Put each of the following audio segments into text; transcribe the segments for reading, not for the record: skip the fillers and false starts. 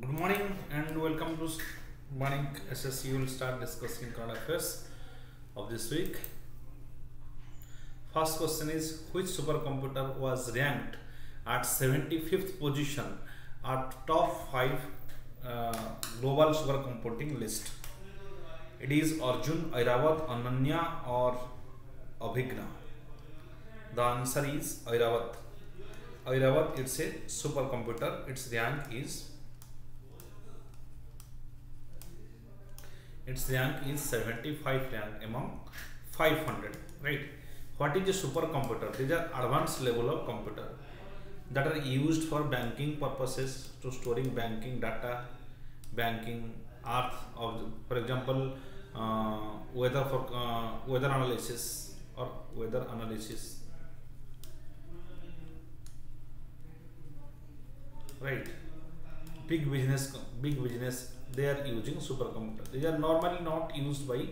Good morning and welcome to Vanik SSC. We will start discussing current affairs of this week. First question is, which supercomputer was ranked at 75th position at top 5 global supercomputing list? It is Arjun, Airavat, Ananya or Abhigna. The answer is Airavat. Airavat, it's a supercomputer. Its rank is 75 rank among 500, right? What is a supercomputer? These are advanced level of computer that are used for banking purposes, to storing banking data, banking earth of, for example, weather analysis or weather analysis, right? Big business, they are using supercomputer. They are normally not used by,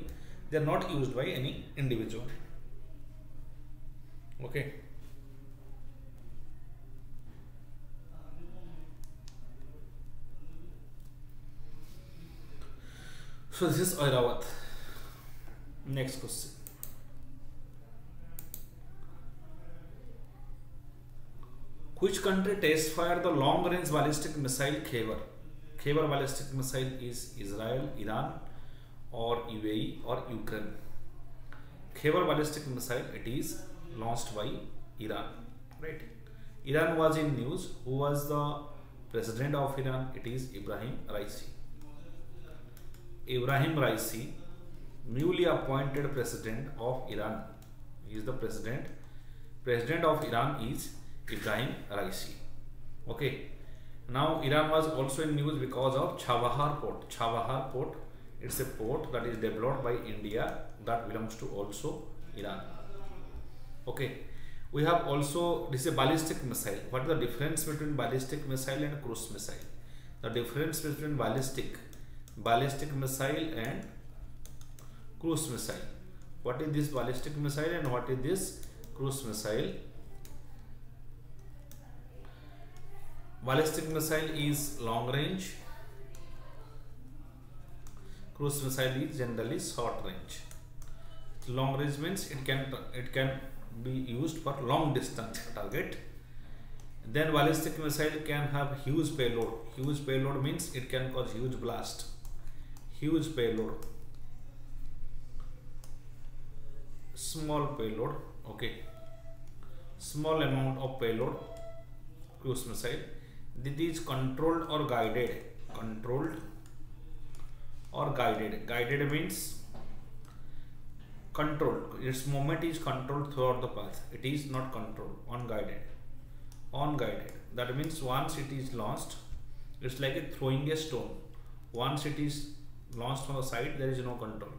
they are not used by any individual. Okay. So this is Airavat. Next question. Which country test fired the long range ballistic missile Khyber? Khyber ballistic missile is Israel, Iran or UAE or Ukraine. Khyber ballistic missile, it is launched by Iran, right? Iran was in news. Who was the president of Iran? It is Ibrahim Raisi. Ibrahim Raisi, newly appointed president of Iran. He is the president. President of Iran is Ibrahim Raisi. Okay. Now Iran was also in news because of Chabahar port. Chabahar port, it's a port that is developed by India that belongs to also Iran. Okay. We have also, this is a ballistic missile. What is the difference between ballistic missile and cruise missile? The difference between ballistic missile and cruise missile. What is this ballistic missile and what is this cruise missile? Ballistic missile is long range. Cruise missile is generally short range. Long range means it can be used for long distance target. Then ballistic missile can have huge payload. Huge payload means it can cause huge blast. Huge payload. Small payload. Okay. Small amount of payload. Cruise missile. This is controlled or guided. Controlled or guided. Guided means controlled. Its movement is controlled throughout the path. It is not controlled. Unguided. Unguided. That means once it is launched, it's like a throwing a stone. Once it is launched from the side, there is no control.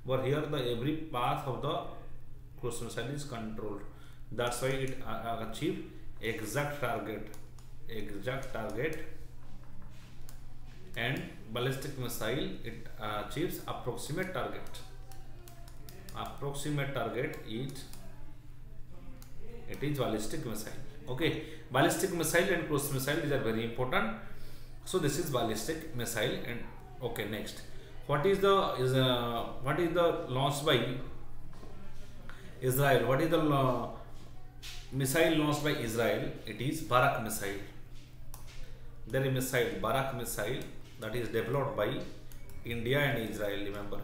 But here the every path of the cruise missile is controlled. That's why it achieves exact target. And ballistic missile, it achieves approximate target. Approximate target is, it is ballistic missile. Okay, ballistic missile and cruise missile, these are very important. So this is ballistic missile. And okay, next, what is the launched by Israel? What is the missile launched by Israel? It is Barak missile. There is missile, Barak missile, that is developed by India and Israel. Remember,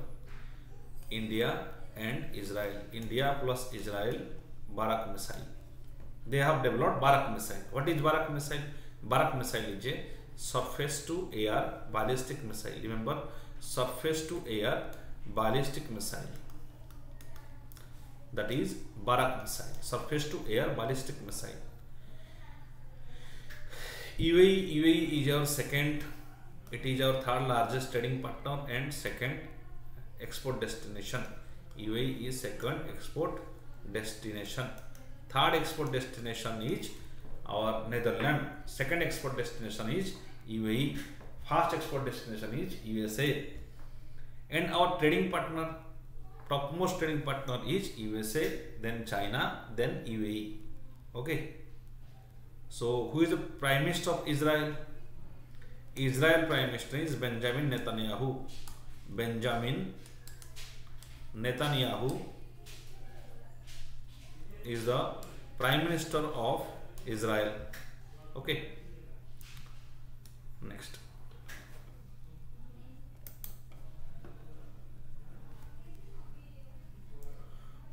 India and Israel. India plus Israel, Barak missile. They have developed Barak missile. What is Barak missile? Barak missile is a surface to air ballistic missile. Remember, surface to air ballistic missile. That is Barak missile. Surface to air ballistic missile. UAE is our second, it is our third largest trading partner and second export destination. UAE is second export destination. Third export destination is our Netherlands. Second export destination is UAE. First export destination is USA. And our trading partner, topmost trading partner is USA, then China, then UAE. Okay. So who is the Prime Minister of Israel? Israel Prime Minister is Benjamin Netanyahu. Benjamin Netanyahu is the Prime Minister of Israel. Okay. Next.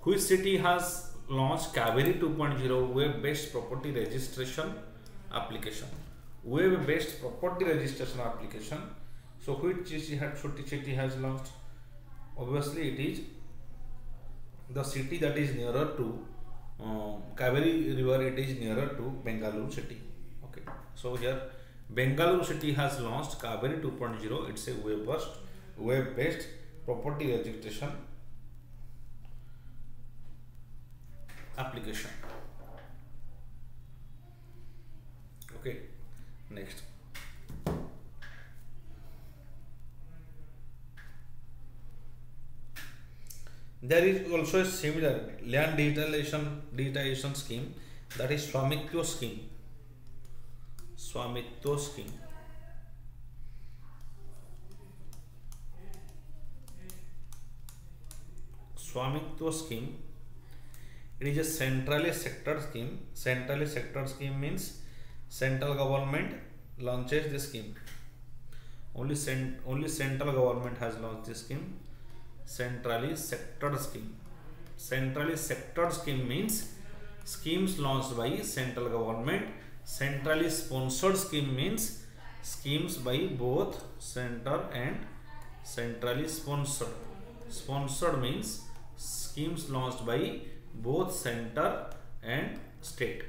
Which city has launched Kaveri 2.0 web-based property registration application? Web-based property registration application. So which city has launched? Obviously, it is the city that is nearer to Kaveri river. It is nearer to Bengaluru city. Okay. So here Bengaluru city has launched Kaveri 2.0. It's a web-based property registration application. Okay. Next. There is also a similar land digitalization scheme, that is Swamitwa scheme. Swamitwa scheme. Swamitwa scheme. It is a centralized sector scheme. Centralized sector scheme means central government launches the scheme. Only central government has launched this scheme. Centrally sector scheme. Centrally sector scheme means schemes launched by central government. Centrally sponsored scheme means schemes by both center and centrally sponsored. Sponsored means schemes launched by both center and state.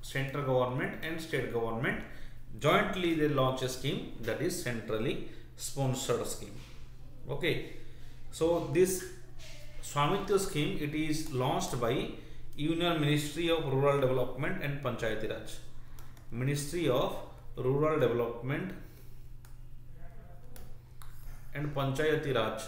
Central government and state government jointly they launch a scheme, that is centrally sponsored scheme. Okay. So this Swamitwa scheme, it is launched by Union Ministry of Rural Development and Panchayati Raj. Ministry of Rural Development and Panchayati Raj.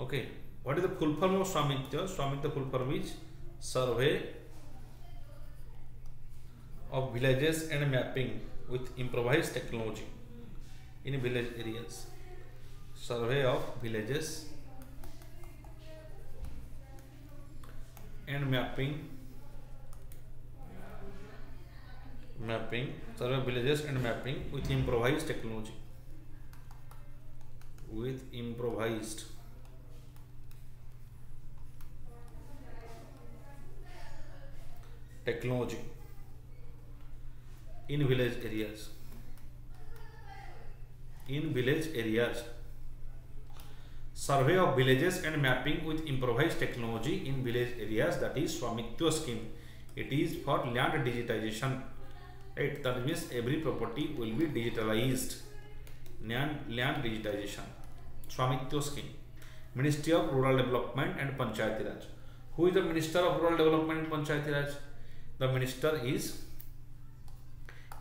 Okay, what is the full form of Swamitwa? Swamitwa full form is Survey of Villages and Mapping with Improvised Technology in Village Areas. Survey of Villages and Mapping. Survey of Villages and Mapping with Improvised Technology. With improvised technology in village areas. In village areas. Survey of villages and mapping with improvised technology in village areas, that is Swamitwa scheme. It is for land digitization. Right? That means every property will be digitalized. Land digitization. Swamitwa scheme. Ministry of Rural Development and Panchayati Raj. Who is the Minister of Rural Development and Panchayati Raj? The minister is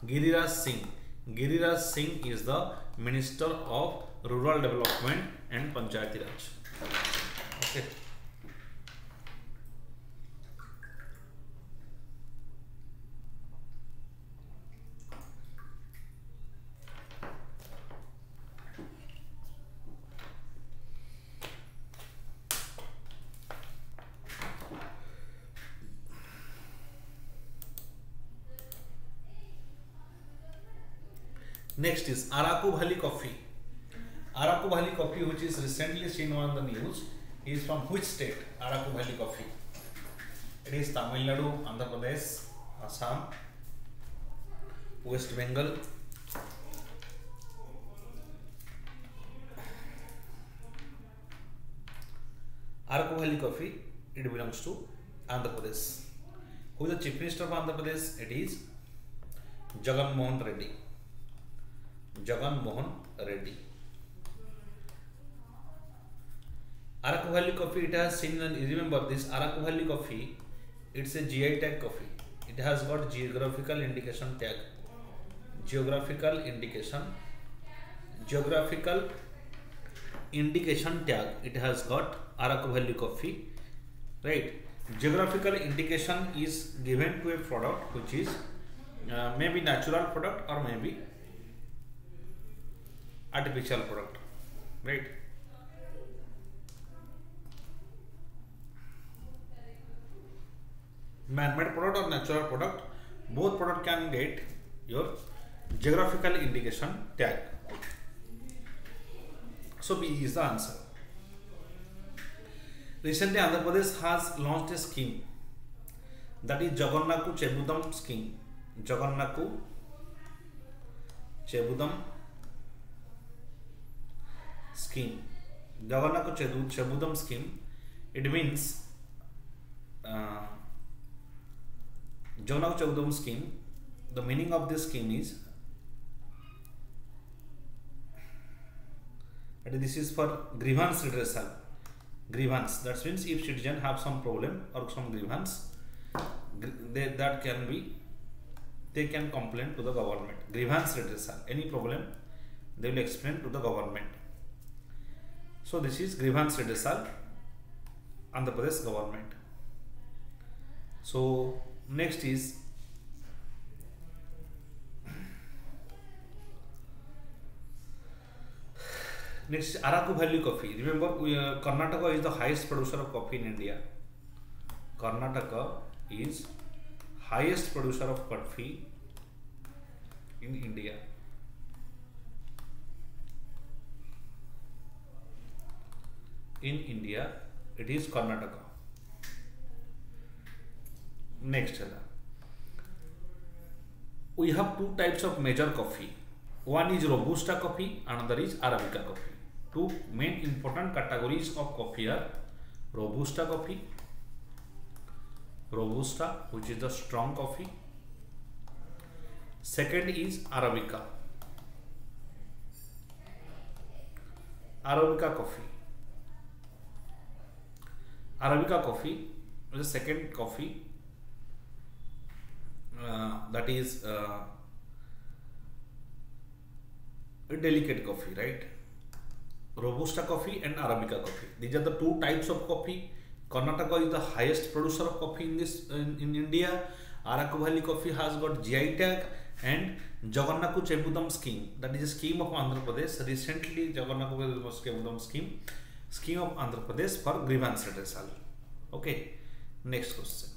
Giriraj Singh. Giriraj Singh is the Minister of Rural Development and Panchayati Raj. Okay. Next is Araku Valley coffee. Araku Valley coffee, which is recently seen on the news, is from which state? Araku Valley coffee. It is Tamil Nadu, Andhra Pradesh, Assam, West Bengal, Araku Valley coffee, it belongs to Andhra Pradesh. Who is the Chief Minister of Andhra Pradesh? It is Jagan Mohan Reddy. Jagan Mohan Reddy. Araku Valley coffee, it has seen, remember this Araku Valley coffee, it's a GI tag coffee. It has got geographical indication tag. Geographical indication. Geographical indication tag, it has got Araku Valley coffee, right? Geographical indication is given to a product which is maybe natural product or maybe artificial product, right? Man-made product or natural product, both product can get your geographical indication tag. So B is the answer. Recently, Andhra Pradesh has launched a scheme, that is Jagannaku Chebudam scheme. Jagannaku Chebudam scheme. Jagannaku Chebudam scheme. It means Jagannaku Chebudam scheme. The meaning of this scheme is that this is for grievance redressal. Grievance, that means if citizen have some problem or some grievance, they can complain to the government. Grievance redressal, any problem they will explain to the government. So this is grievance redressal, Andhra Pradesh government. So next is Araku Valley coffee. Remember, Karnataka is the highest producer of coffee in India. Karnataka is highest producer of coffee in India. In India, it is Karnataka. Next, we have two types of major coffee. One is Robusta coffee, another is Arabica coffee. Two main important categories of coffee are Robusta coffee, Robusta, which is the strong coffee. Second is Arabica, Arabica coffee. Arabica coffee is the second coffee that is a delicate coffee, right? Robusta coffee and Arabica coffee. These are the two types of coffee. Karnataka is the highest producer of coffee in India. Araku Valley coffee has got GI tag, and Jagannaku Chebudam scheme, that is a scheme of Andhra Pradesh. Recently, Jagannaku Chebudam scheme of Andhra Pradesh for grievance redressal. Okay, next question.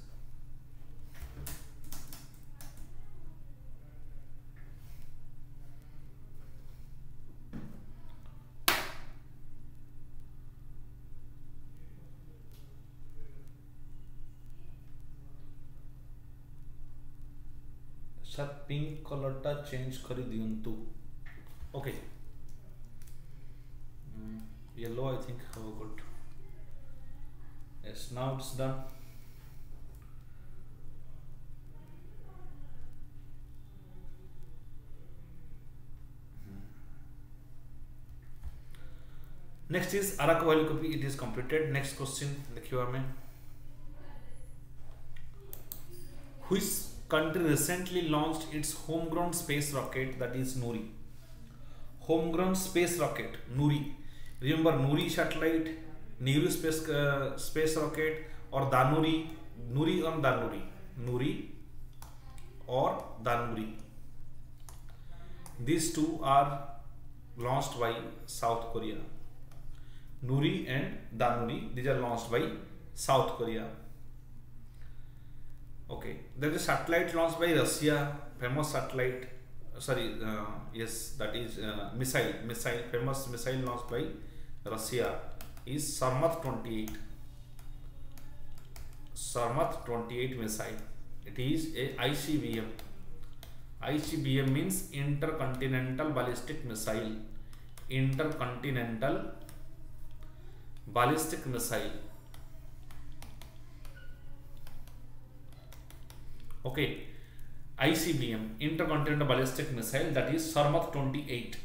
Sir, pink color ta change kari diyantu. Okay. Yellow, I think, how good. Yes, now it's done. Next is Araku Valley coffee. It is completed. Next question, देखियो हमें. Which country recently launched its homegrown space rocket, that is Nuri? Homegrown space rocket, Nuri. Remember Nuri satellite, Niru space rocket, or Danuri, Nuri or Danuri, Nuri or Danuri. These two are launched by South Korea. Nuri and Danuri, these are launched by South Korea. Okay, there is a satellite launched by Russia, famous satellite. Sorry, yes, that is missile. Famous missile launched by Russia is Sarmat 28. Sarmat 28 missile. It is a ICBM. ICBM means intercontinental ballistic missile. Intercontinental ballistic missile. Okay, ICBM, intercontinental ballistic missile, that is Sarmat 28.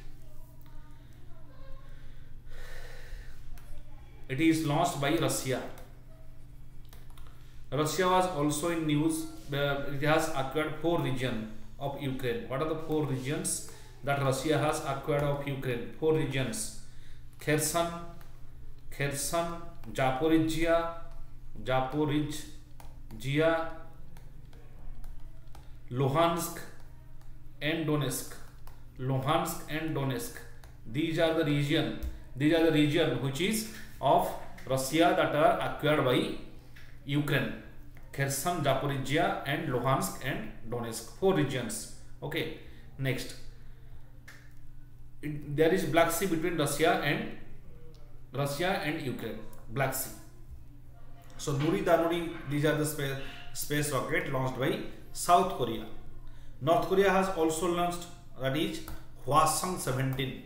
It is launched by Russia. Russia was also in news. It has acquired 4 regions of Ukraine. What are the 4 regions that Russia has acquired of Ukraine? 4 regions. Kherson, Zaporizhia, Luhansk and Donetsk. These are the region which is of Russia that are acquired by Ukraine. Kherson, Zaporizhia and Luhansk and Donetsk, 4 regions. Okay, next, there is Black Sea between Russia and Ukraine, Black Sea. So Nuri Danuri, these are the space rocket launched by South Korea. North Korea has also launched, that is Hwasong 17.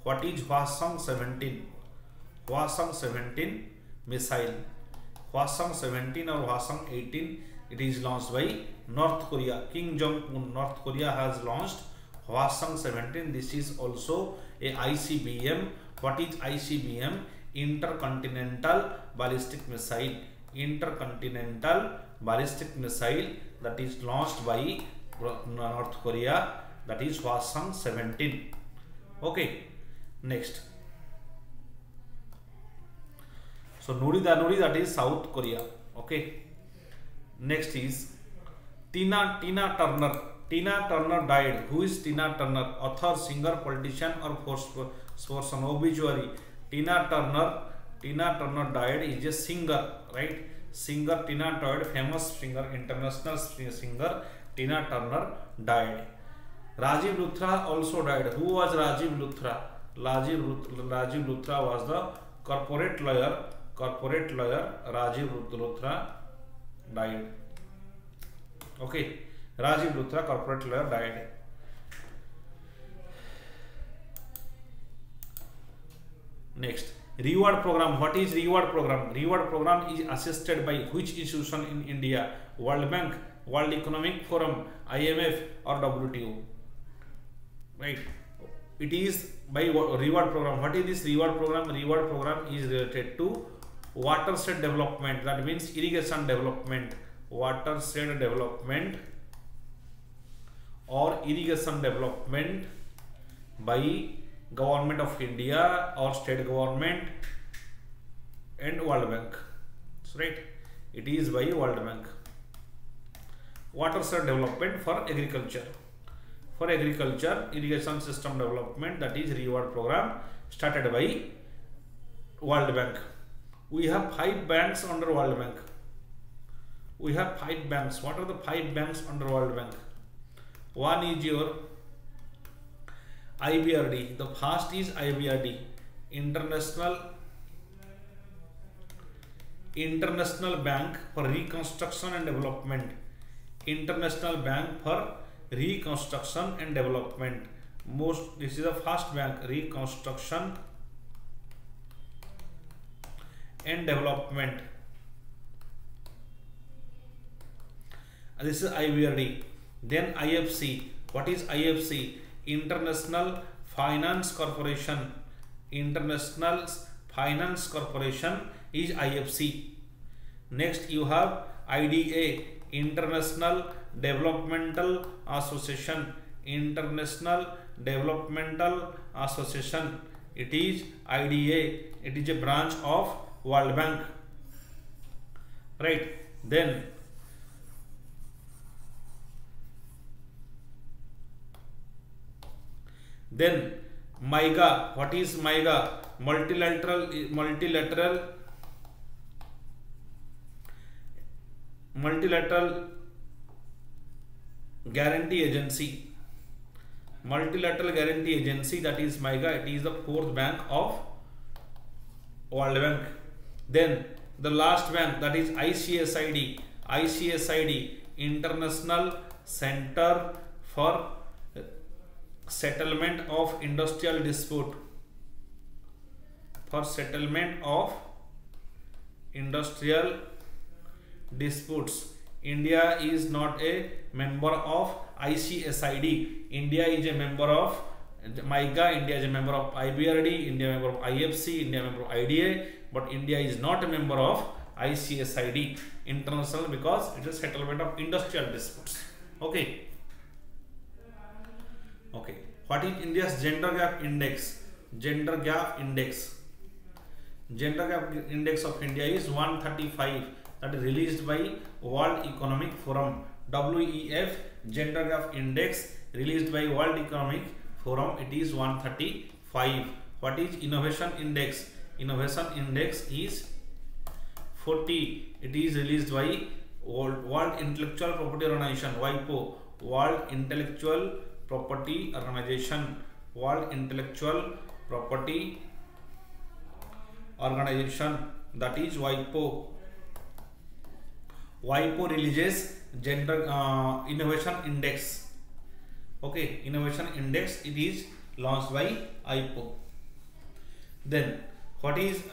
What is Hwasong 17? Hwasong 17 missile. Hwasong 17 or Hwasong 18, it is launched by North Korea. Kim Jong-un, North Korea has launched Hwasong 17. This is also a ICBM. What is ICBM? Intercontinental ballistic missile. Intercontinental ballistic missile, that is launched by North Korea, that is Hwasong 17. Okay, next. So Nuri Danuri, that is South Korea. Okay, next is Tina Turner. Tina Turner died. Who is Tina Turner? Author, singer, politician or person? Obituary. Tina Turner died, is a singer, right? Singer Tina Turner, famous singer, international singer Tina Turner died. Rajiv Luthra also died. Who was Rajiv Luthra? Rajiv Luthra was the corporate lawyer. Rajiv Luthra died. Okay, Rajiv Luthra, corporate lawyer, died. Next, reward program. What is reward program? Reward program is assisted by which institution in India? World Bank, World Economic Forum, IMF or WTO? Right. It is by reward program. What is this reward program? Reward program is related to watershed development. That means irrigation development. Watershed development or irrigation development by Government of India or state government and World Bank. So, right, it is by World Bank. Watershed development for agriculture. For agriculture, irrigation system development, that is reward program started by World Bank. We have 5 banks under World Bank. We have 5 banks. What are the 5 banks under World Bank? One is your IBRD. The first is IBRD, International Bank for Reconstruction and Development. International Bank for Reconstruction and Development. This is the first bank, Reconstruction and Development. This is IBRD. Then IFC. What is IFC? International Finance Corporation. International Finance Corporation is IFC. Next you have IDA, International Developmental Association. International Developmental Association. It is IDA. It is a branch of World Bank. Right. Then MIGA. What is MIGA? Multilateral Guarantee Agency. Multilateral Guarantee Agency, that is MIGA. It is the 4th bank of World Bank. Then the last bank, that is ICSID. ICSID, International Center for Settlement of Industrial Dispute. For settlement of industrial disputes. India is not a member of ICSID. India is a member of MIGA. India is a member of IBRD. India is a member of IFC. India is a member of IDA. But India is not a member of ICSID international, because it is settlement of industrial disputes. Okay. Okay. What is India's gender gap index? Gender gap index. Gender gap index of India is 135, that is released by World Economic Forum. WEF gender gap index released by World Economic Forum, it is 135. What is innovation index? Innovation index is 40. It is released by World Intellectual Property Organization, WIPO, World Intellectual Property Organization, World Intellectual Property Organization, that is WIPO. WIPO releases gender innovation index. Okay, innovation index, it is launched by WIPO. Then what is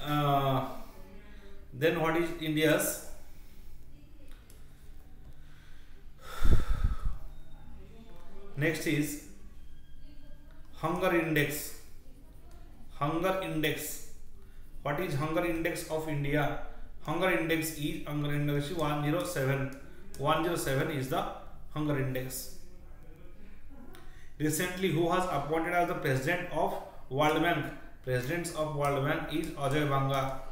India's next is hunger index. Hunger index. What is hunger index of India? Hunger index is 107. 107 is the hunger index. Recently, who has appointed as the president of World Bank? President of World Bank is Ajay Banga.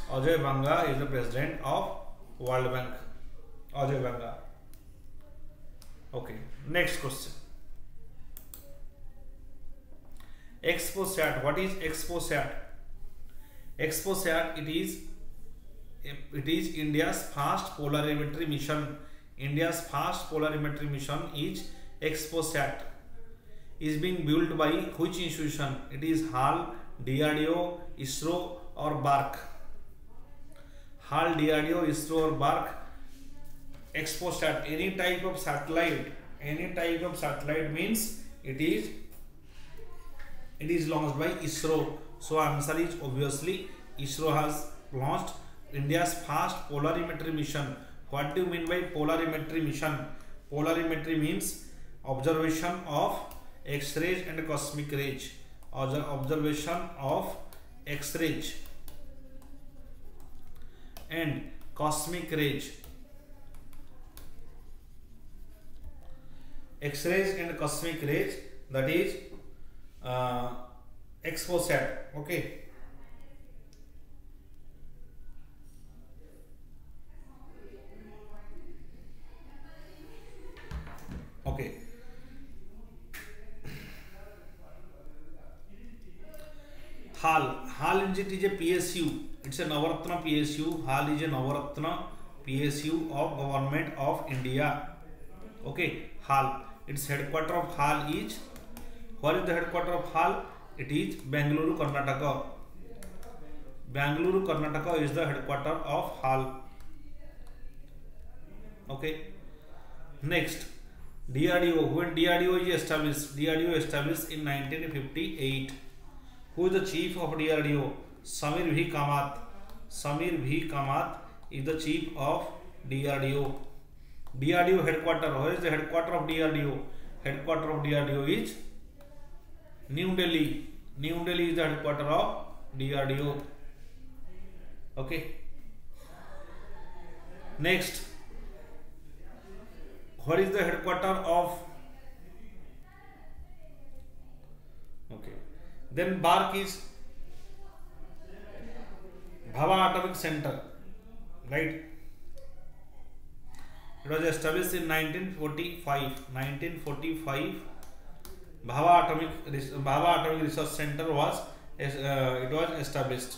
Ajay Banga is the president of World Bank. Ajay Banga. Okay. Next question. ExpoSat. What is ExpoSat? ExpoSat, it is India's fast polarimetry mission. India's fast polarimetry mission is ExpoSat. Is being built by which institution? It is HAL, DRDO, ISRO or BARC. HAL, DRDO, ISRO or BARC. ExpoSat, any type of satellite means it is launched by ISRO. So answer is obviously ISRO has launched India's fast polarimetry mission. What do you mean by polarimetry mission? Polarimetry means observation of X-rays and cosmic rays. Observation of X-rays and cosmic rays. X-rays and cosmic rays, that is ExpoSat. Okay. Okay. HAL is a PSU. It's a Navaratna PSU. HAL is a Navaratna PSU of Government of India. Okay. HAL. Its headquarter of HAL is. Where is the headquarter of HAL? It is Bengaluru, Karnataka. Bengaluru, Karnataka is the headquarter of HAL. Okay. Next, DRDO. When DRDO is established? DRDO established in 1958. Who is the chief of DRDO? Samir V. Kamath. Samir V. Kamath is the chief of DRDO. DRDO headquarter. Where is the headquarter of DRDO? Headquarter of DRDO is New Delhi. New Delhi is the headquarter of DRDO. Okay. Next, what is the headquarter of? Okay. Then BARC is Bhava Atomic Center, right? It was established in 1945. 1945. Bhava Atomic Research Center was established.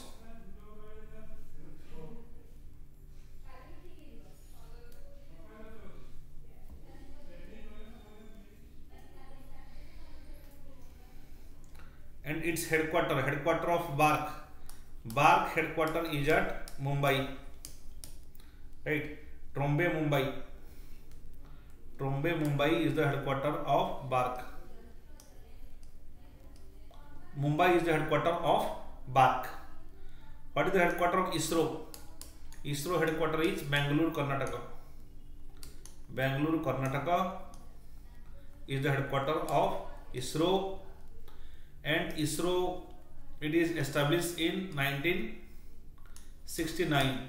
And its headquarter of BARC headquarter is at Mumbai, right? Trombe, Mumbai is the headquarter of BARC. Mumbai is the headquarter of BARC. What is the headquarter of ISRO? ISRO headquarter is Bangalore, Karnataka. Bangalore, Karnataka is the headquarter of ISRO, and ISRO, it is established in 1969.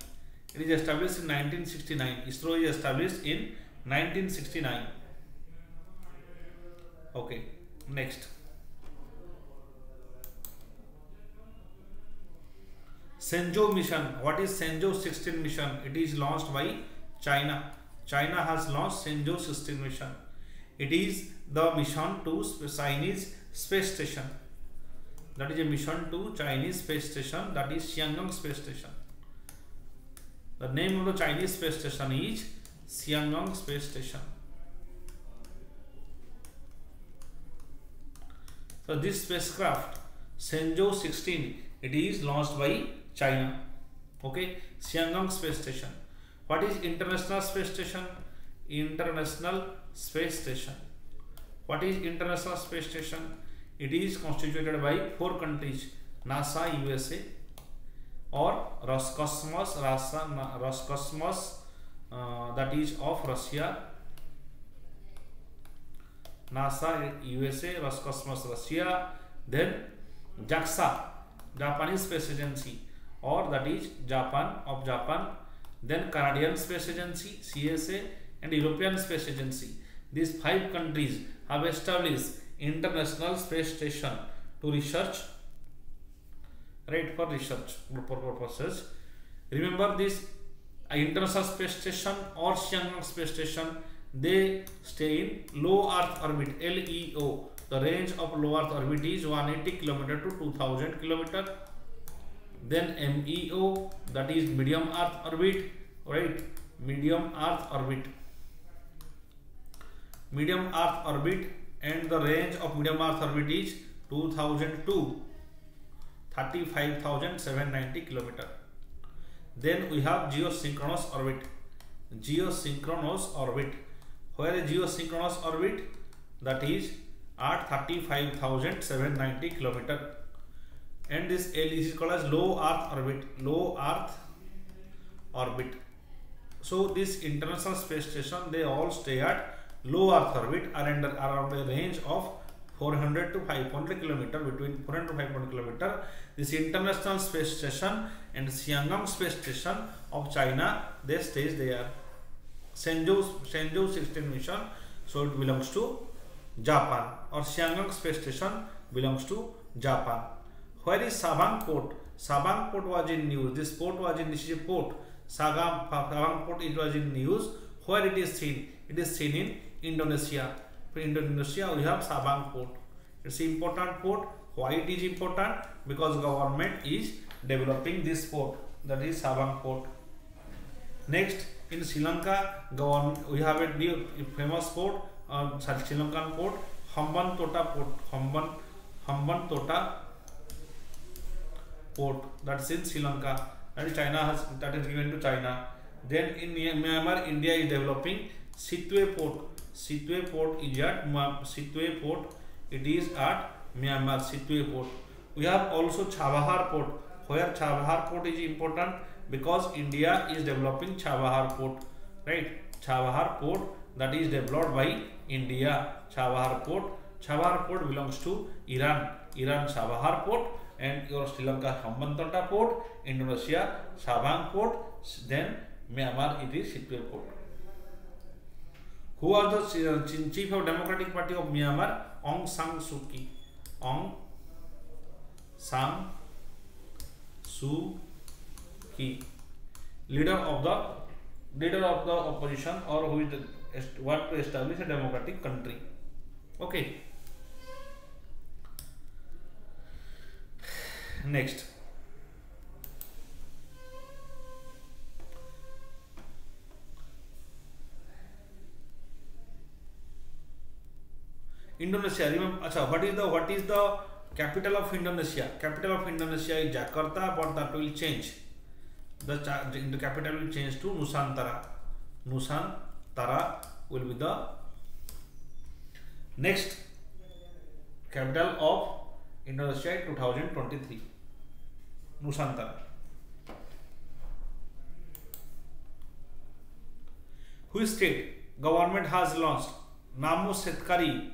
It is established in 1969. ISRO is established in 1969. Okay, next. Shenzhou mission. What is Shenzhou 16 mission? It is launched by China. China has launched Shenzhou 16 mission. It is the mission to Chinese space station. That is a mission to Chinese space station. That is Xiang'an space station. The name of the Chinese space station is Xiang'an space station. So this spacecraft Shenzhou 16, it is launched by China. Okay, Xiang'an space station. What is International Space Station? International Space Station. What is International Space Station? It is constituted by 4 countries: NASA USA, or Roscosmos, that is of Russia. NASA USA, Roscosmos Russia. Then JAXA, Japanese Space Agency, or that is Japan of Japan. Then Canadian Space Agency CSA and European Space Agency. These 5 countries have established International Space Station to research, right, for research purposes. Remember this International Space Station or Xiang'an Space Station, they stay in low Earth orbit, LEO. The range of low Earth orbit is 180 km to 2000 km. Then MEO, that is medium Earth orbit, right? Medium Earth orbit. Medium Earth orbit, and the range of medium Earth orbit is 2000 to 35,790 km. Then we have geosynchronous orbit. Geosynchronous orbit. Where is geosynchronous orbit? That is at 35,790 km. And this L is called as low Earth orbit. Low Earth orbit. So this International Space Station, they all stay at low Earth orbit, are around a range of 400 to 500 km, between 400 to 500 km. This International Space Station and Xiang'an Space Station of China, they stays there. Shenzhou 16 mission, so it belongs to Japan, or Xiang'an Space Station belongs to Japan. Where is Sabang port? Sabang port was in news. This port was in, this is a port. Sabang port, it was in news. Where it is seen? It is seen in Indonesia. For Indonesia, we have Sabang port. It's an important port. Why it is important? Because government is developing this port. That is Sabang port. Next, in Sri Lanka, we have a new famous port, Sri Lankan port, Hambantota port. Hambantota port, that's in Sri Lanka. That is China has, that is given to China. Then in Myanmar, India is developing Sitwe port. Sitwe port is at Sitwe port. It is at Myanmar. Sitwe port. We have also Chabahar port. Where Chabahar port is important? Because India is developing Chabahar port, right? Chabahar port, that is developed by India. Chabahar port. Chabahar port belongs to Iran. Iran Chabahar port, and your Sri Lanka Hambantota port, Indonesia Sabang port, then Myanmar it is Sitwe port. Who was the chief of Democratic Party of Myanmar? Aung San Suu Kyi. Aung San Suu Kyi, leader of the opposition, or who is want to establish a democratic country. Okay. Next, Indonesia. Remember, what is the capital of Indonesia? Capital of Indonesia is Jakarta, but that will change. The capital will change to Nusantara. Nusantara will be the next capital of Indonesia in 2023. Nusantara. Which state government has launched Namo Setkari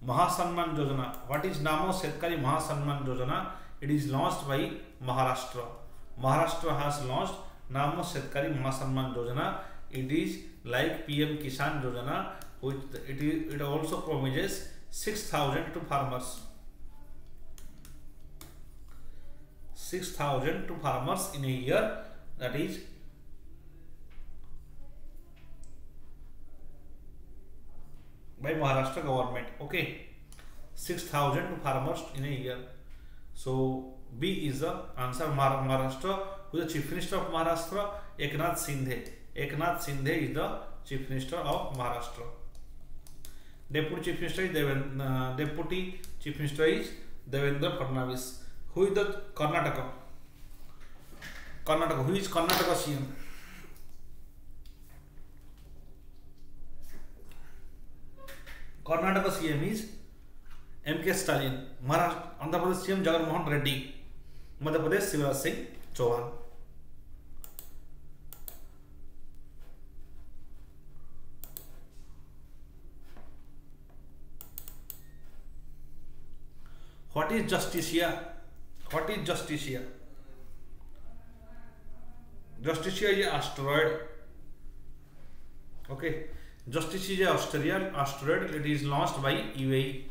Mahasanman Yojana? What is Namo Setkari Mahasanman Yojana? It is launched by Maharashtra. Maharashtra has launched Namo Setkari Mahasanman Yojana. It is like PM Kisan Yojana, which it also promises 6,000 to farmers. 6,000 to farmers in a year, that is by Maharashtra government. Okay, 6,000 to farmers in a year. So B is the answer. Maharashtra, who is the chief minister of Maharashtra? Eknath Shinde. Eknath Shinde is the chief minister of Maharashtra. Deputy chief minister is Devendra Fadnavis. Who is the Karnataka? Who is Karnataka CM? Karnataka CM is M.K. Stalin. Andhra Pradesh CM Jagan Mohan Reddy. Madhya Pradesh Shivraj Singh Chauhan. What is Justicia? What is Justicia? Justicia is an asteroid. Okay, Justicia is an asteroid. It is launched by UAE.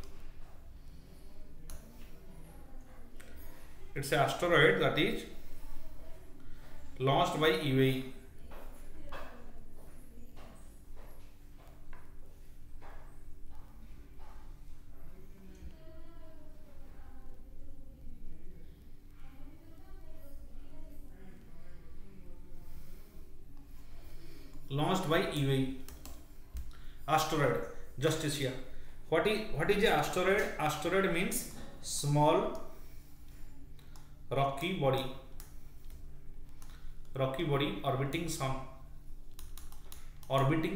It's an asteroid that is launched by UAE. Launched by UAE. Asteroid Justicia. What is a asteroid? Asteroid means small rocky body orbiting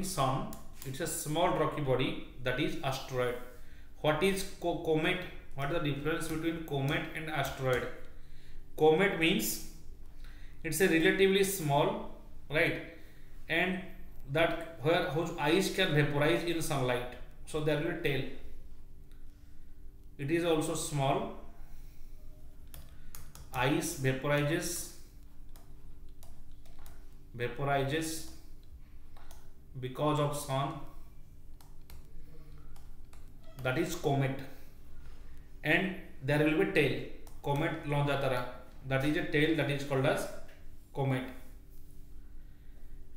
sun. It's a small rocky body, that is asteroid. What is comet? What is the difference between comet and asteroid? Comet means it's a relatively small, right, and that whose ice can vaporize in sunlight, so there will be tail. It is also small. Ice vaporizes because of sun, that is comet, and there will be tail. Comet launch jata raha, that is a tail, that is called as comet.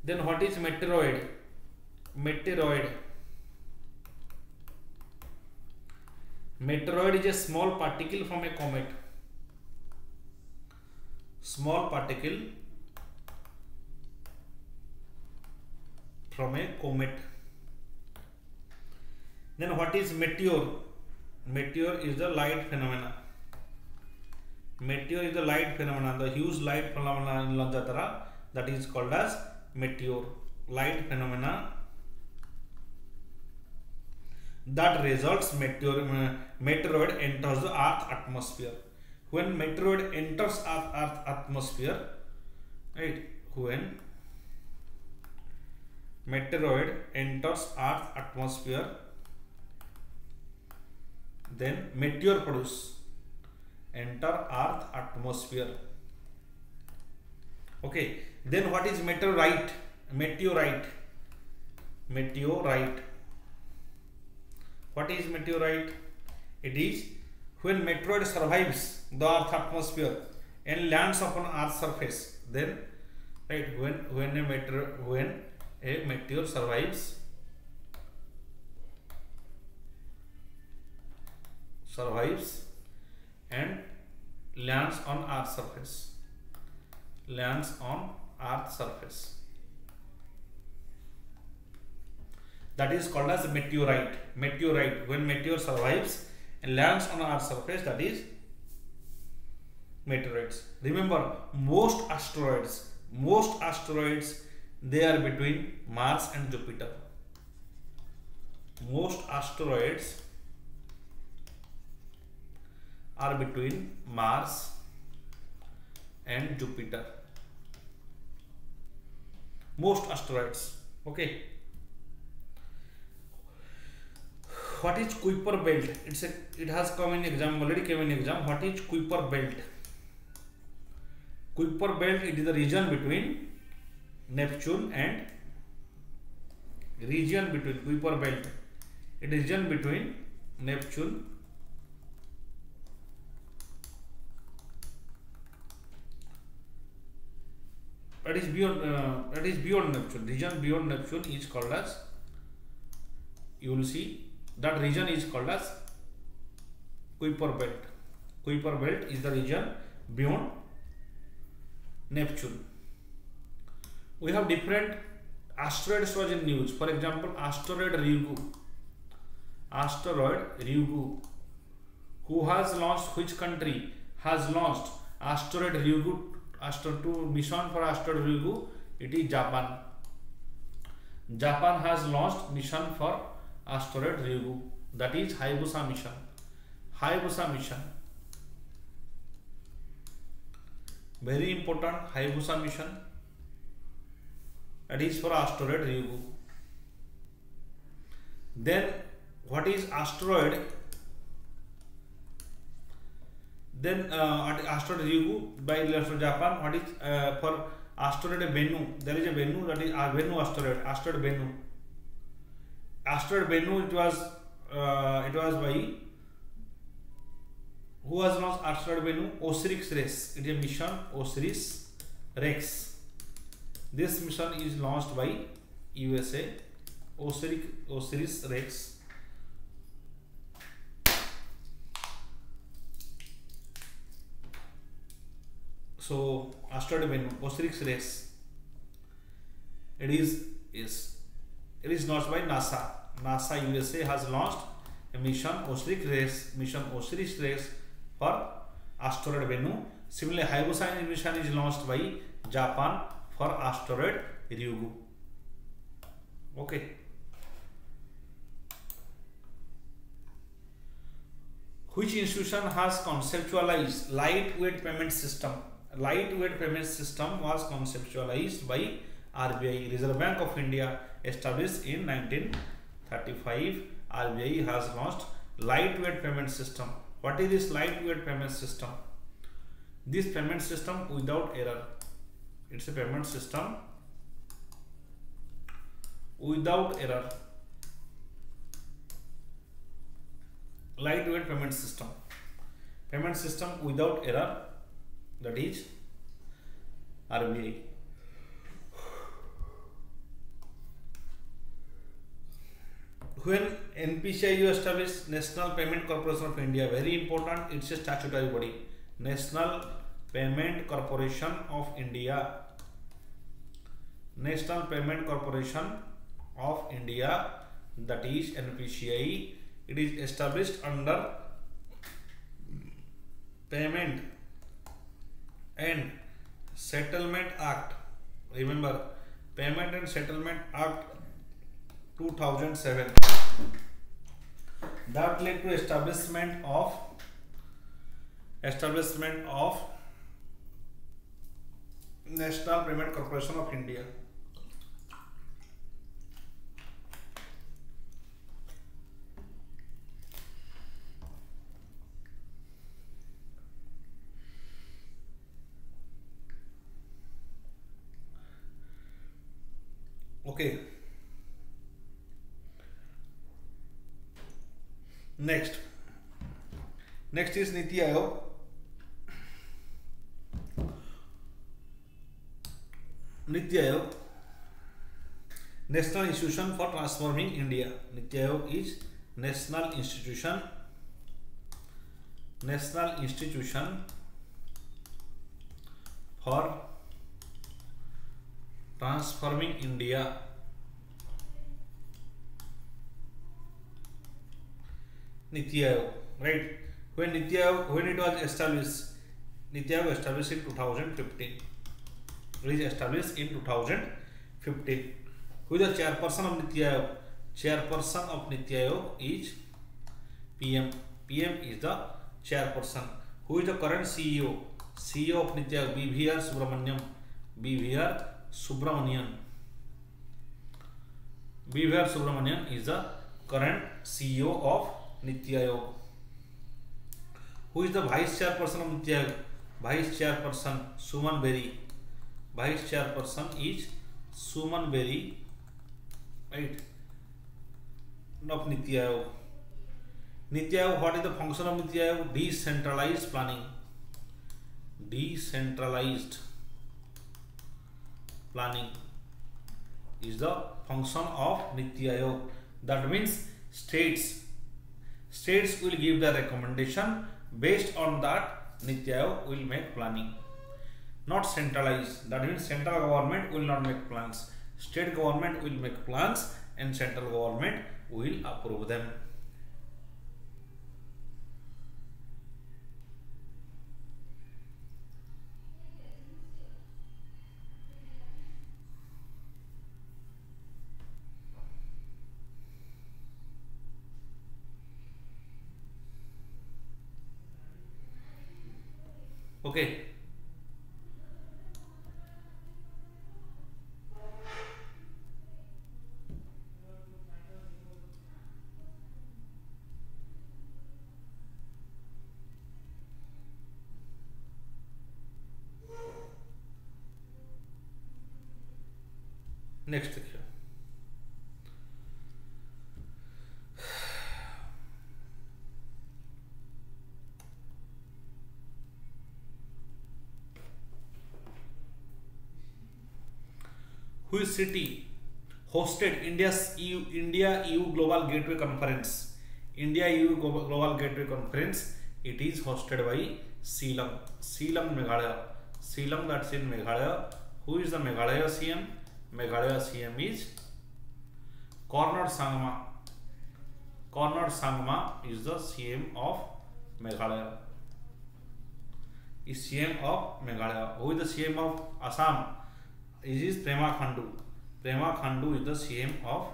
Then what is meteoroid? Meteoroid is a small particle from a comet. Small particle from a comet. Then what is meteor? Meteor is the light phenomena. Meteor is the light phenomena. The huge light phenomena in Lanjatara, that is called as meteor. Light phenomena that results meteoroid enters the Earth atmosphere. When meteoroid enters Earth atmosphere, right? When meteoroid enters Earth atmosphere, then meteor produce. Enter Earth atmosphere. Okay. Then what is meteorite? Meteorite. What is meteorite? It is when meteoroid survives the Earth atmosphere and lands upon Earth's surface. Then, right, when a meteor survives and lands on Earth's surface. That is called as meteorite. When meteor survives and lands on Earth's surface, that is meteorites. Remember, most asteroids, they are between Mars and Jupiter. Most asteroids are between Mars and Jupiter. Most asteroids. Okay. What is Kuiper belt? It has come in exam, already came in exam. What is Kuiper belt? Kuiper belt, it is the region between Neptune and Kuiper belt. It is region between Neptune that is beyond Neptune. Region beyond Neptune is called as, you will see that region is called as Kuiper belt. Kuiper belt is the region beyond Neptune. We have different asteroids was in news. For example, asteroid Ryugu. Asteroid Ryugu. Who has launched, which country has launched asteroid Ryugu? Mission for asteroid Ryugu, it is Japan. Japan has launched mission for asteroid Ryugu, that is Hayabusa mission. Hayabusa mission, very important. Hayabusa mission, that is for asteroid Ryugu. Then what is asteroid? Then asteroid Ryugu by Japan. What is for asteroid Bennu? There is a Bennu, that is Bennu asteroid. Asteroid Bennu. Asteroid Bennu. It was by who has launched asteroid Bennu? Osiris-Rex. It is a mission Osiris-Rex. This mission is launched by USA. Osiris-Rex. So asteroid Bennu, Osiris-Rex. It is launched by NASA. NASA USA has launched a mission Osiris-Rex for asteroid Bennu. Similarly, Hayabusa mission is launched by Japan for asteroid Ryugu. Okay. Which institution has conceptualized lightweight payment system? Lightweight payment system was conceptualized by RBI, Reserve Bank of India, established in 1935. RBI has launched lightweight payment system. What is this lightweight payment system? This payment system without error. It's a payment system without error. Lightweight payment system. Payment system without error, that is RBI. When NPCIU established, National Payment Corporation of India, very important, it's a statutory body. National Payment Corporation of India. National Payment Corporation of India, that is NPCI. It is established under Payment and Settlement Act. Remember, Payment and Settlement Act 2007. That led to establishment of National Payment Corporation of India. Okay. Next is Niti Aayog. Niti Aayog, National Institution for Transforming India. Niti Aayog is National Institution for Transforming India. Niti Aayog, right? When it was established, Niti Aayog established in 2015. It is established in 2015. Who is the chairperson of Niti Aayog? Chairperson of Niti Aayog is PM. PM is the chairperson. Who is the current CEO? CEO of Niti Aayog, BVR Subramanian. BVR Subramanian is the current CEO of Niti Aayog. Who is the vice chairperson of Niti Aayog? Vice chairperson Suman Berry. Vice chairperson is Suman Berry, right? Of Niti Aayog. Niti Aayog, what is the function of Niti Aayog? Decentralized planning. Decentralized Planning is the function of Niti Aayog. That means states will give the recommendation. Based on that, Niti Aayog will make planning. Not centralized. That means central government will not make plans. State government will make plans and central government will approve them. Okay. Next देखिए, which city hosted India EU Global Gateway Conference? India EU Global Gateway Conference. It is hosted by Shillong, Meghalaya. Shillong, that's in Meghalaya. Who is the Meghalaya CM? Meghalaya CM is Conrad Sangma. Conrad Sangma is the CM of Meghalaya. Is CM of Meghalaya. Who is the CM of Assam? It is Prema Khandu. Prema Khandu is the CM of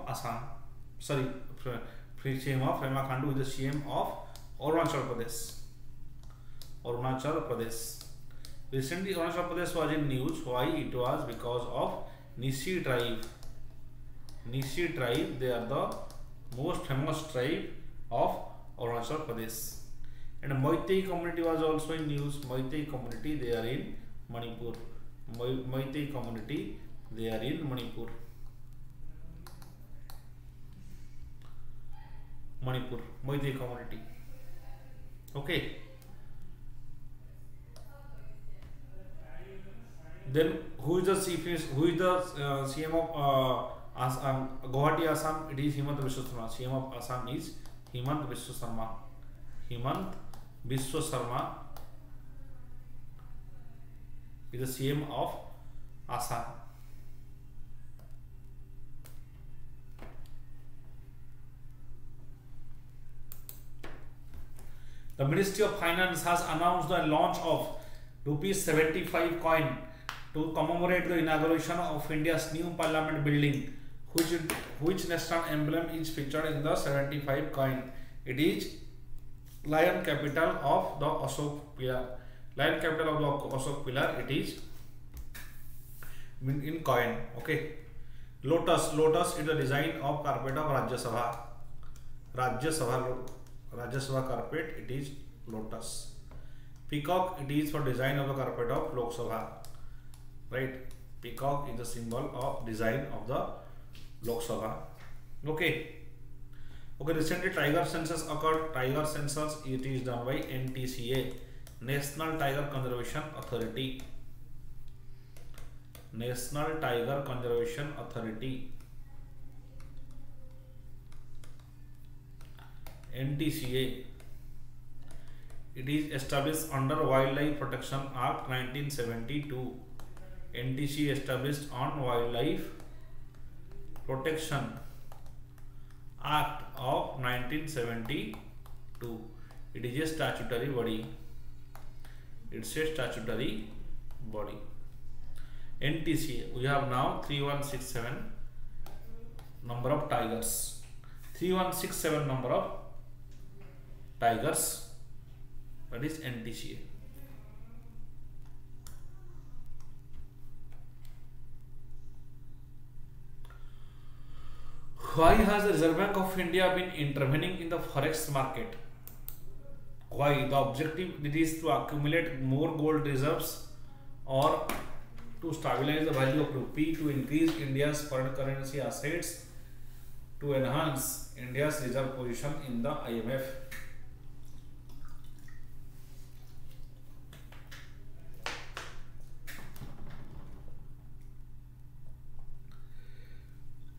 Assam. Sorry, CM of Prema Khandu is the CM of Arunachal Pradesh. Recently, Arunachal Pradesh was in news. Why? It was because of Nishi tribe. They are the most famous tribe of Arunachal Pradesh. And Meitei community was also in news. Meitei community, they are in Manipur. Meitei community, they are in Manipur. Meitei community. Okay. Then who is the CM of Guwahati, Assam? It is Himant Biswa Sarma. CM of Assam is Himant Biswa Sarma. Himant Biswa Sarma is the CM of Assam. The Ministry of Finance has announced the launch of ₹75 coin to commemorate the inauguration of India's new Parliament building. Which national emblem is featured in the 75 coin? It is lion capital of the Ashok pillar. Lion capital of the Ashok pillar. It is in coin. Okay. Lotus is the design of carpet of Rajya Sabha carpet. It is lotus. Peacock, it is for design of the carpet of Lok Sabha. Right? Peacock is the symbol of design of the Lok Sabha. Okay. Recently tiger census occurred. Tiger census, it is done by NTCA, National Tiger Conservation Authority. National Tiger Conservation Authority. NTCA. It is established under Wildlife Protection Act 1972. NTCA established on Wildlife Protection Act of 1972. It is a statutory body. It's a statutory body. NTCA. We have now 3167 number of tigers. 3167 number of tigers. That is NTCA. Why has the Reserve Bank of India been intervening in the forex market? Why? The objective it is to accumulate more gold reserves or to stabilize the value of rupee, to increase India's foreign currency assets, to enhance India's reserve position in the IMF.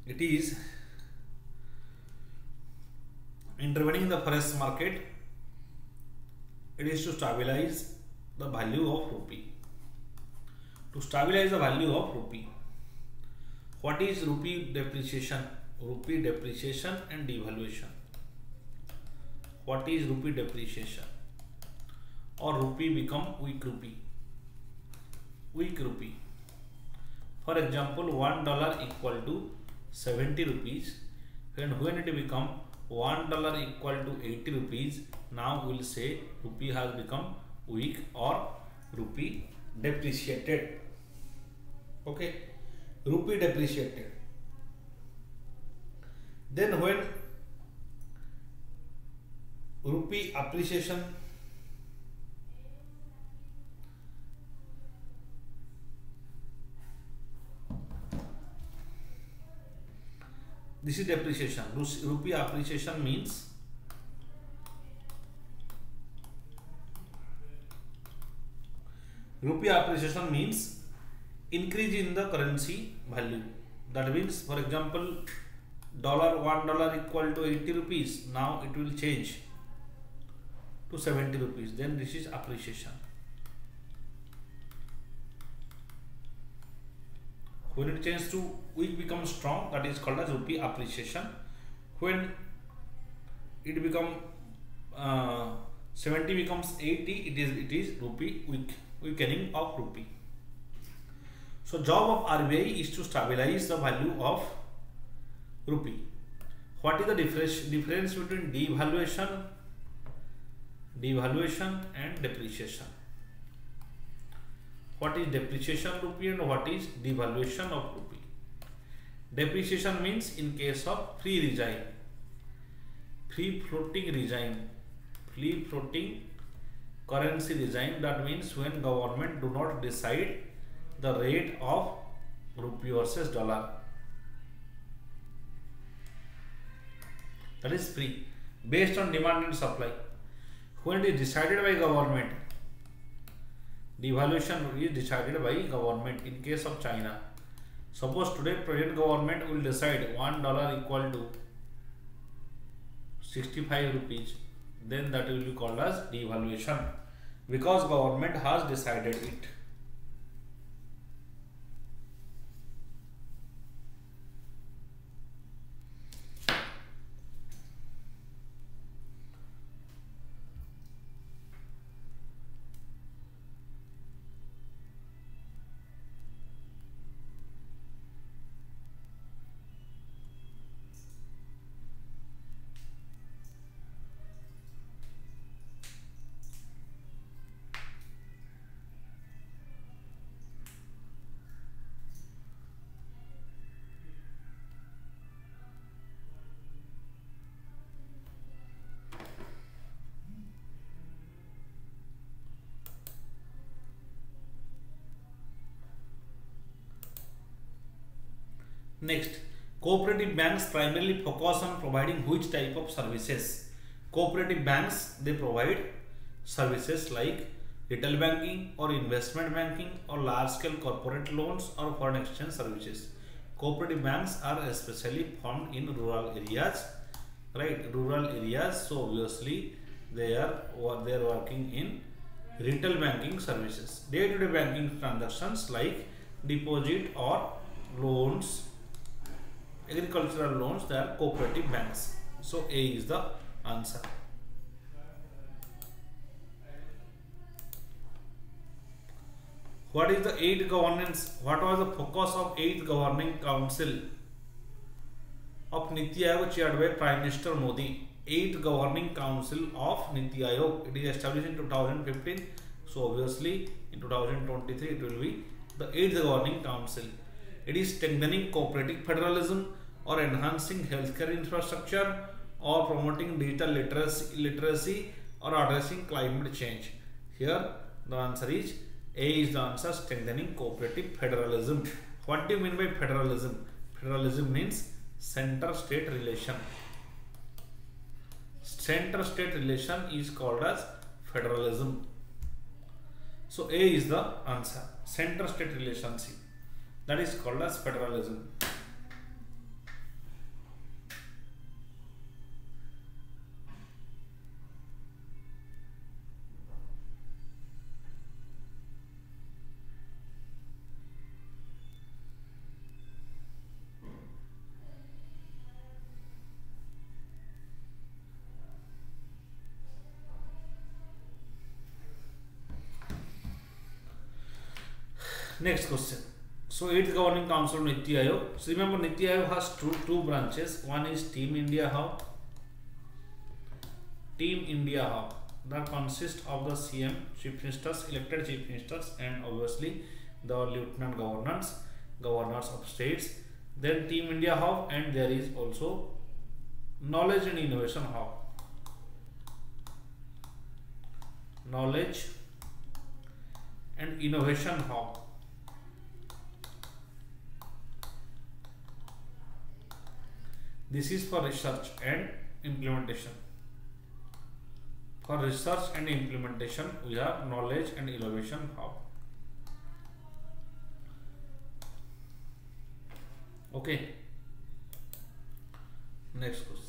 It is intervening in the forex market. It is to stabilize the value of rupee. To stabilize the value of rupee. What is rupee depreciation? Rupee depreciation and devaluation. What is rupee depreciation? Or rupee become weak rupee. Weak rupee. For example, $1 equal to 70 rupees. And when it become $1 equal to 80 rupees, now we will say rupee has become weak or rupee depreciated. Okay, rupee depreciated. Then when rupee appreciation, this is depreciation. Rupee appreciation means increase in the currency value. That means, for example, $1 equal to 80 rupees. Now it will change to 70 rupees. Then this is appreciation. When it changes to weak becomes strong, that is called as rupee appreciation. When it become 70 becomes 80, it is rupee weakening of rupee. So job of RBI is to stabilize the value of rupee. What is the difference between devaluation and depreciation? What is depreciation of rupee and what is devaluation of rupee? Depreciation means in case of free floating currency regime. That means when government do not decide the rate of rupee versus dollar. That is free, based on demand and supply. When it is decided by government, devaluation is decided by government. In case of China, suppose today present government will decide $1 equal to 65 rupees, then that will be called as devaluation, because government has decided it. Next, cooperative banks primarily focus on providing which type of services? Cooperative banks, they provide services like retail banking or investment banking or large scale corporate loans or foreign exchange services. Cooperative banks are especially found in rural areas, right? Rural areas, so obviously they are working in retail banking services. Day-to-day banking transactions like deposit or loans, agricultural loans, they are cooperative banks. So A is the answer. What is the 8th governance? What was the focus of 8th Governing Council of Niti Aayog chaired by Prime Minister Modi? 8th Governing Council of Niti Aayog. It is established in 2015. So obviously in 2023 it will be the 8th Governing Council. It is strengthening cooperative federalism or enhancing healthcare infrastructure or promoting digital literacy or addressing climate change. Here the answer is A is the answer, strengthening cooperative federalism. What do you mean by federalism? Federalism means center-state relation. Center-state relation is called as federalism. So A is the answer, center-state relationship. That is called as federalism. Next question. So, 8th Governing Council of Niti Aayog. So, remember Niti Aayog has two branches. One is Team India Hub. Team India Hub that consists of the CM, Chief Ministers, elected Chief Ministers, and obviously the Lieutenant Governors of states. Then Team India Hub, and there is also Knowledge and Innovation Hub. Knowledge and Innovation Hub. This is for research and implementation. For research and implementation, we have Knowledge and Innovation Hub. Okay. Next question.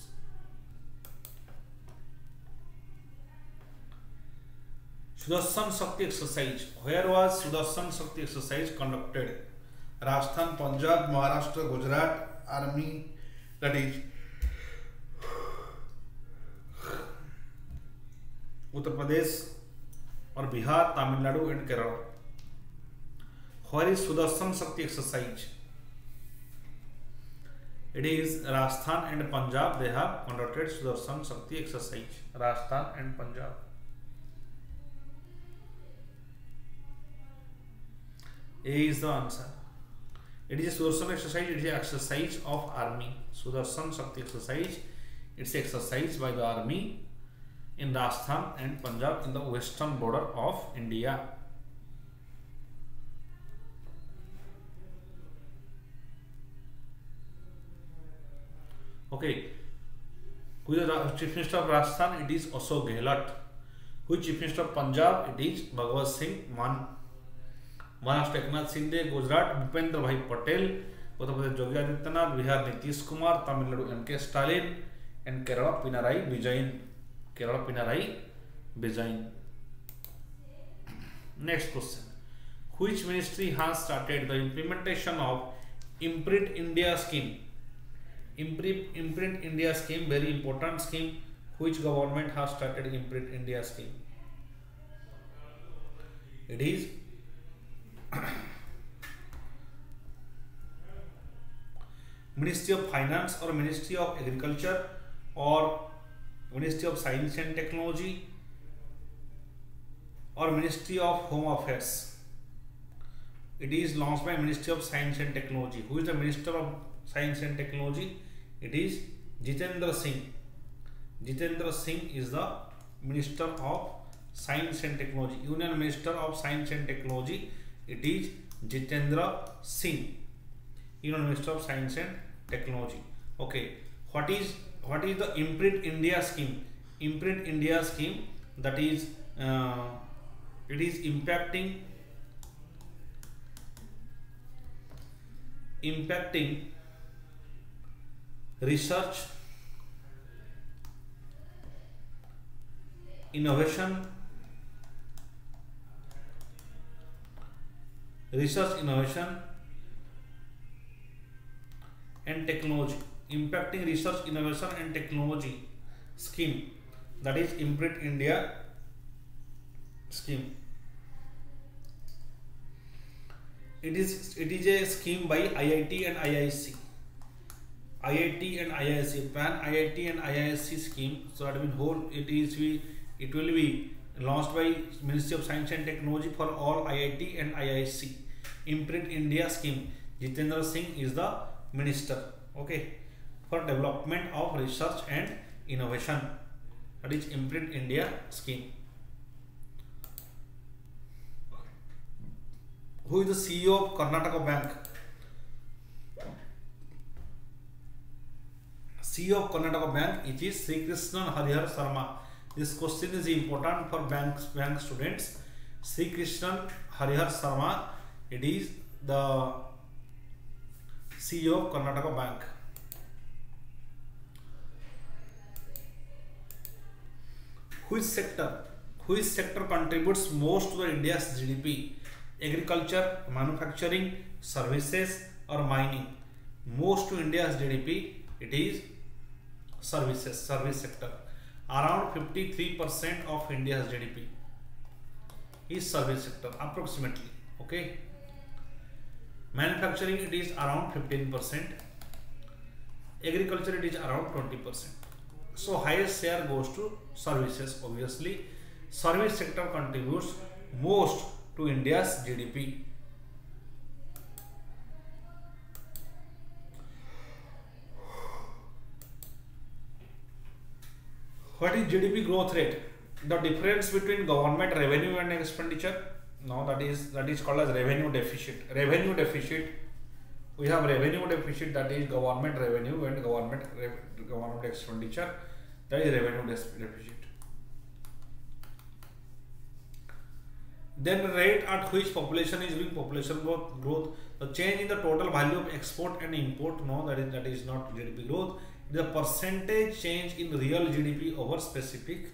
Sudarshan Shakti exercise. Where was Sudarshan Shakti exercise conducted? Rajasthan, Punjab, Maharashtra, Gujarat, Army, that is Uttar Pradesh or Bihar, Tamil Nadu and Kerala. Where is Sudarshan Shakti exercise? It is Rajasthan and Punjab. They have conducted Sudarshan Shakti exercise. Rajasthan and Punjab. A is the answer. It is a Sudarshan exercise. It is an exercise of army. Sudarshan Shakti exercise. It's exercise by the army in Rajasthan and Punjab in the western border of India. Okay. Who is the Chief Minister of Rajasthan? It is Ashok Gehlot. Who is Chief Minister of Punjab? It is Bhagwat Singh Mann. Maharashtra Eknath Shinde, Gujarat Bhupendra Bhai Patel, Uttar Pradesh Yogi Adityanath, Bihar Nitish Kumar, Tamil Nadu M.K. Stalin, and Kerala Pinarayi Vijayan. Kerala Pinarayi Vijayan. Next question. Which ministry has started the implementation of Imprint India scheme? Imprint India scheme, very important scheme. Which government has started Imprint India scheme? It is Ministry of Finance or Ministry of Agriculture or Ministry of Science and Technology or Ministry of Home Affairs. It is launched by Ministry of Science and Technology. Who is the Minister of Science and Technology? It is Jitendra Singh. Jitendra Singh is the Minister of Science and Technology. Union Minister of Science and Technology. It is Jitendra Singh. Union Minister of Science and Technology. Okay. What is the Imprint India scheme? Imprint India scheme, that is it is impacting research, innovation, and technology. Impacting research, innovation and technology scheme, that is Imprint India scheme. It is a scheme by IIT and IIC. IIT and IIC, pan IIT and IIC scheme. So that means it will be launched by Ministry of Science and Technology for all IIT and IIC. Imprint India scheme. Jitendra Singh is the minister. Okay, for development of research and innovation. That is Imprint India scheme. Who is the CEO of Karnataka Bank? CEO of Karnataka Bank, it is Sri Krishnan Harihar Sharma. This question is important for bank students. Sri Krishnan Harihar Sharma, it is the CEO of Karnataka Bank. Which sector contributes most to the India's GDP? Agriculture, manufacturing, services or mining? Most to India's GDP, it is service sector. Around 53% of India's GDP is service sector approximately. Okay, Manufacturing it is around 15%. Agriculture it is around 20%. So highest share goes to services. Obviously, service sector contributes most to India's GDP. What is GDP growth rate? The difference between government revenue and expenditure. Now that is called as revenue deficit. Revenue deficit. We have revenue deficit, that is government revenue, and government expenditure, that is revenue deficit. Then rate at which population is doing population growth. The change in the total value of export and import. No, that is not GDP growth. The percentage change in real GDP over specific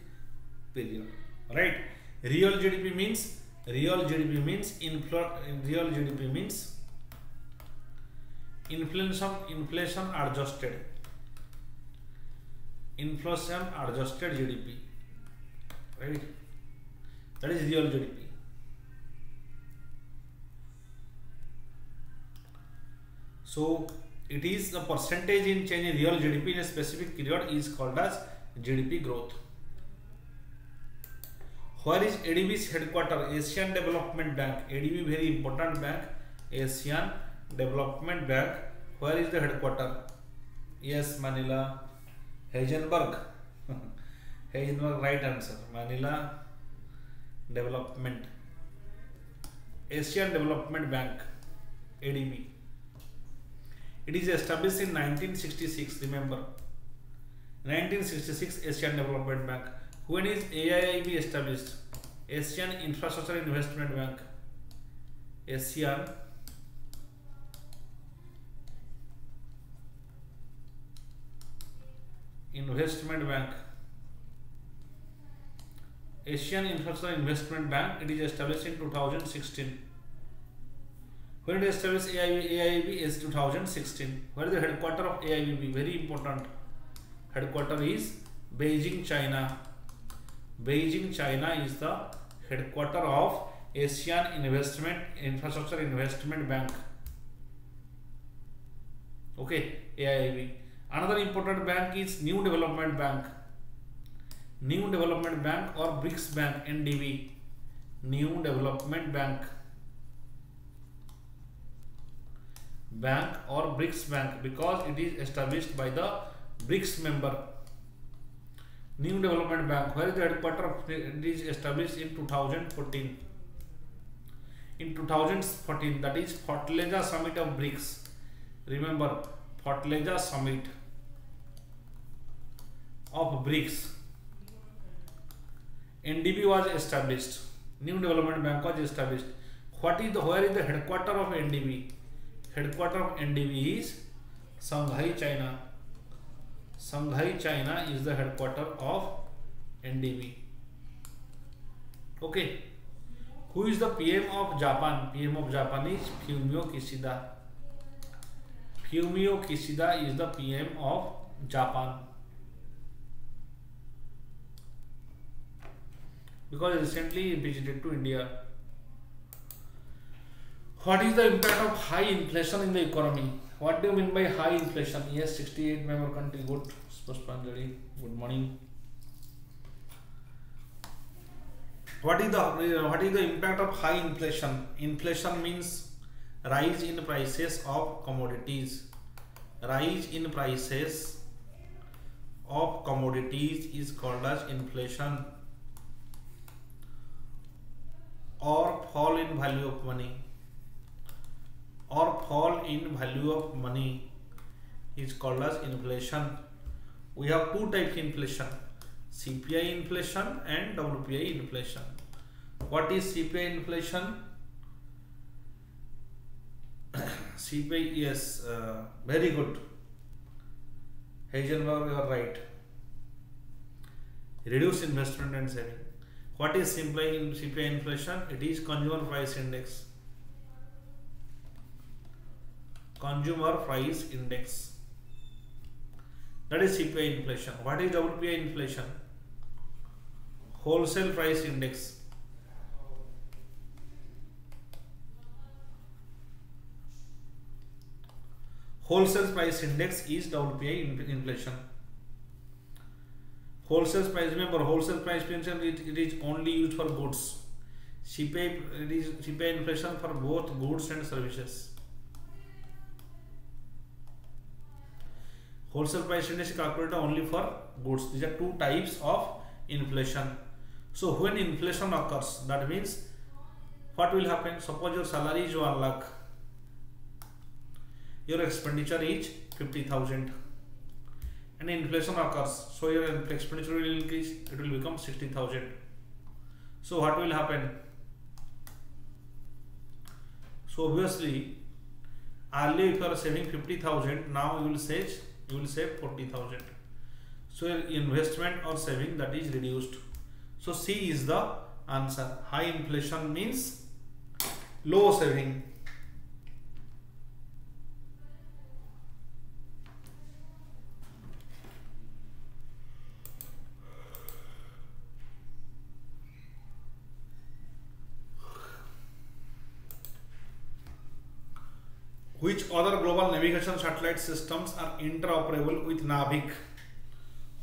period. Right? Real GDP means inflation adjusted GDP, right? That is real GDP. So it is the percentage in change in real GDP in a specific period is called as GDP growth. Where is ADB's headquarter? Asian Development Bank. ADB very important bank. Asian Development Bank. Where is the headquarter? Yes, Manila. Heisenberg. Heisenberg, right answer. Manila Development. Asian Development Bank. ADB. It is established in 1966. Remember, 1966 Asian Development Bank. When is AIIB established? Asian Infrastructure Investment Bank. Asian Investment Bank. Asian Infrastructure Investment Bank. It is established in 2016. When it established AIIB is 2016. Where is the headquarter of AIIB? Very important. Headquarter is Beijing, China. Beijing, China is the headquarter of Asian Infrastructure Investment Bank. Okay, AIIB. Another important bank is New Development Bank. New Development Bank or BRICS Bank, NDB. New Development Bank. Bank or BRICS Bank, because it is established by the BRICS member. New Development Bank. Where is the headquarter of it? Is established in 2014. In 2014, that is Fortaleza Summit of BRICS. Remember, Fortaleza Summit of BRICS. NDB was established. New Development Bank was established. Where is the headquarter of NDB? Headquarter of NDB is Shanghai, China. Shanghai, China is the headquarter of NDB. Okay. Who is the PM of Japan? PM of Japan is Fumio Kishida. Fumio Kishida is the PM of Japan. Because recently visited to India. What is the impact of high inflation in the economy? What do you mean by high inflation? Yes, 68 member country. Good. Puspanjali. Good morning. What is the impact of high inflation? Inflation means rise in prices of commodities. Rise in prices of commodities is called as inflation, or fall in value of money. Or fall in value of money is called as inflation. We have two types of inflation: CPI inflation and WPI inflation. What is CPI inflation? CPI, yes, very good. Heisenberg, you are right. Reduce investment and saving. What is CPI inflation? It is consumer price index. Consumer price index. That is CPI inflation. What is WPI inflation? Wholesale price index. Wholesale price index is WPI inflation. Wholesale price, remember wholesale price inflation, it is only used for goods. CPI inflation for both goods and services. Wholesale price index is calculated only for goods. These are two types of inflation. So when inflation occurs, that means what will happen? Suppose your salary is 1 lakh, your expenditure is 50,000, and inflation occurs, so your expenditure will increase, it will become 60,000. So what will happen? So obviously earlier if you are saving 50,000, now you will save 40,000. So your investment or saving, that is reduced. So C is the answer. High inflation means low saving. Which other global navigation satellite systems are interoperable with NAVIC?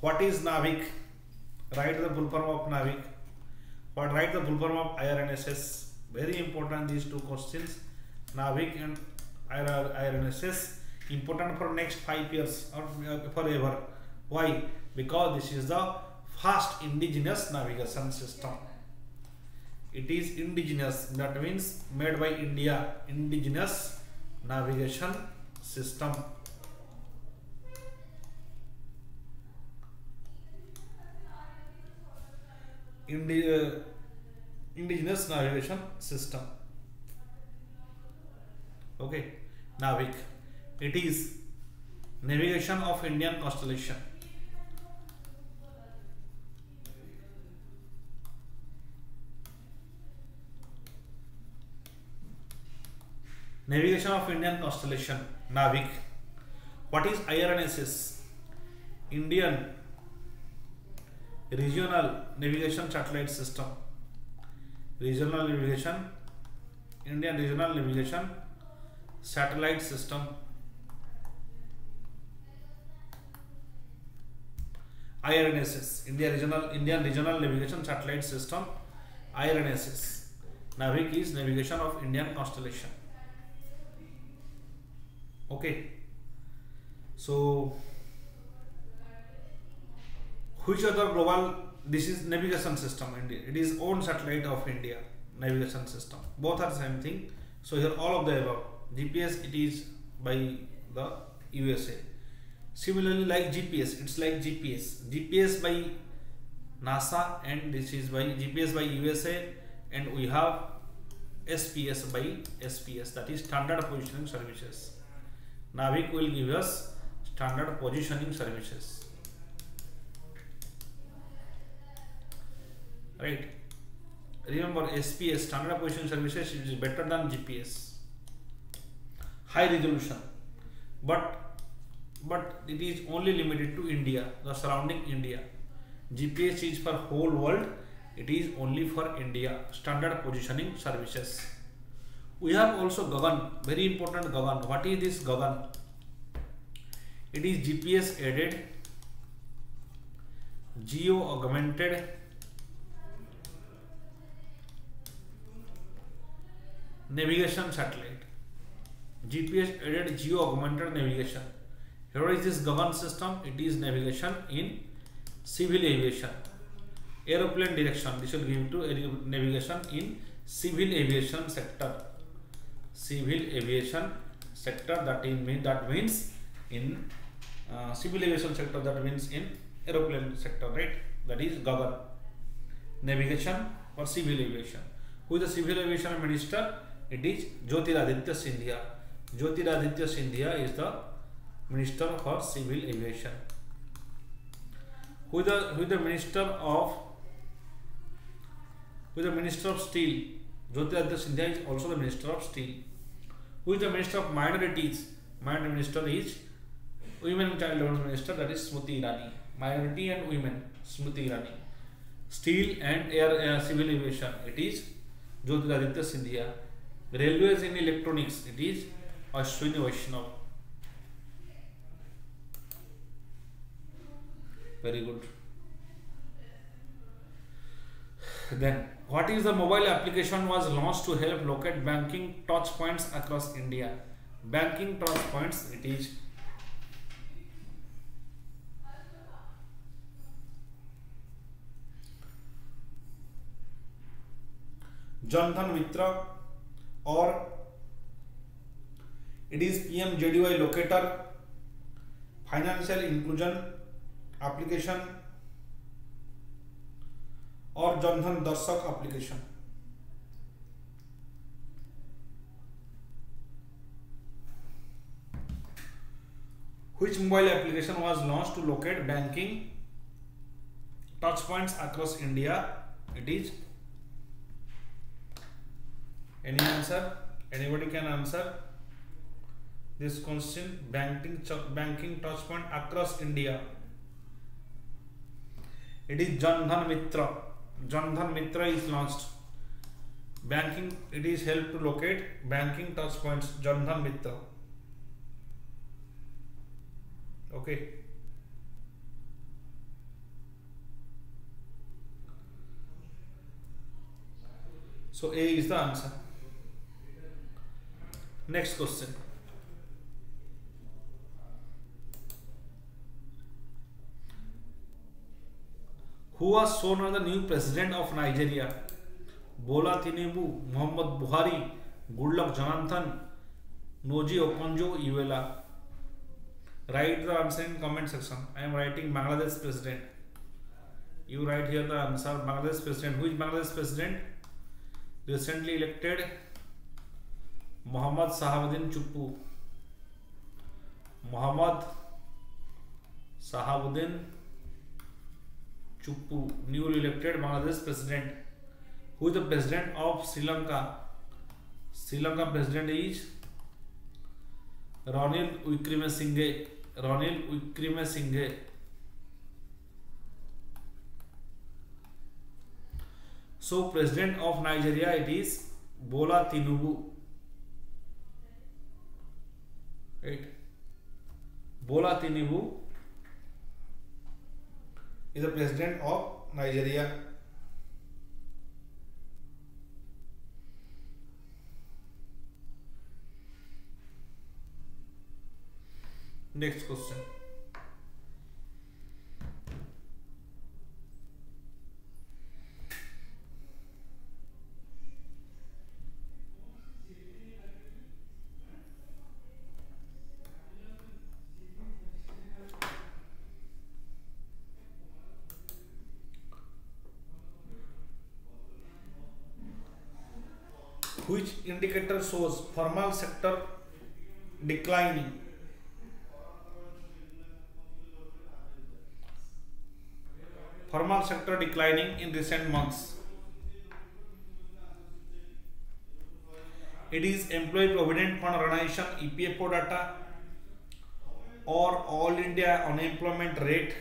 What is NAVIC? Write the full form of NAVIC. Write the full form of IRNSS. Very important, these two questions. NAVIC and IRNSS. Important for next 5 years or forever. Why? Because this is the first indigenous navigation system. It is indigenous, that means made by India. Indigenous navigation system. Indigenous navigation system. Okay, NAVIC. It is navigation of Indian constellation. Navigation of Indian constellation, NAVIC. What is IRNSS? Indian Regional Navigation Satellite System. Regional Navigation, Indian Regional Navigation Satellite System. IRNSS, Indian Regional Navigation Satellite System. IRNSS. NAVIC is navigation of Indian constellation. Okay, so which other global, this is navigation system, and it is own satellite of India, navigation system, both are same thing. So here all of the above. GPS, it is by the USA. Similarly, like GPS, it's like GPS by NASA, and this is by GPS by USA, and we have SPS by SPS, that is standard positioning services. NAVIC will give us standard positioning services. Right? Remember, SPS, standard positioning services, is better than GPS. High resolution, but it is only limited to India, the surrounding India. GPS is for whole world. It is only for India. Standard positioning services. We have also Gagan, very important Gagan. What is this Gagan? It is GPS aided, geo augmented navigation satellite. GPS aided geo augmented navigation. Here is this Gagan system. It is navigation in civil aviation, aeroplane direction. This will give to navigation in civil aviation sector. Civil aviation sector, that means in civil aviation sector, that means in aeroplane sector, right? That is Gagan, navigation for civil aviation. Who is the civil aviation minister? It is Jyotiraditya Scindia. Jyotiraditya Scindia is the minister for civil aviation. Who is the minister of steel? Jyotiraditya Scindia is also the minister of steel. Who is the minister of minorities? Minority minister is Women and Child Development Minister, that is Smriti Irani. Minority and women, Smriti Irani. Steel and air civil aviation, it is Jyotiraditya Scindia. Railways and electronics, it is Ashwini Vaishnav. Very good. Then, what is the mobile application was launched to help locate banking touch points across India? Banking touch points, it is Jan Dhan Mitra, or it is PMJDY locator, financial inclusion application, or Jan Dhan Darshak application. Which mobile application was launched to locate banking touch points across India? It is, any answer? Anybody can answer this question. Banking touch point across India. It is Jan Dhan Mitra. Jan Dhan Mitra is launched. Banking, it is help to locate banking touch points. Jan Dhan Mitra. Okay. So A is the answer. Next question. Who was shown as the new president of Nigeria? Bola Tinubu, Muhammad Buhari, Goodluck Jonathan, Noji Okonjo-Iweala. Write the answer in comment section. I am writing Bangladesh president. You write here the answer. Bangladesh president. Who is Bangladesh president? Recently elected Muhammad Sahabuddin Chuppu. Muhammad Sahabuddin Chuppu, newly elected Bangladesh president. Who is the president of Sri Lanka? Sri Lanka president is Ranil Wickremesinghe. Ranil Wickremesinghe. So president of Nigeria, it is Bola Tinubu. Right. Bola Tinubu is the president of Nigeria. Next question. Which indicator shows formal sector declining? Formal sector declining in recent months. It is Employee Provident Fund Organization EPFO data, or All India Unemployment Rate,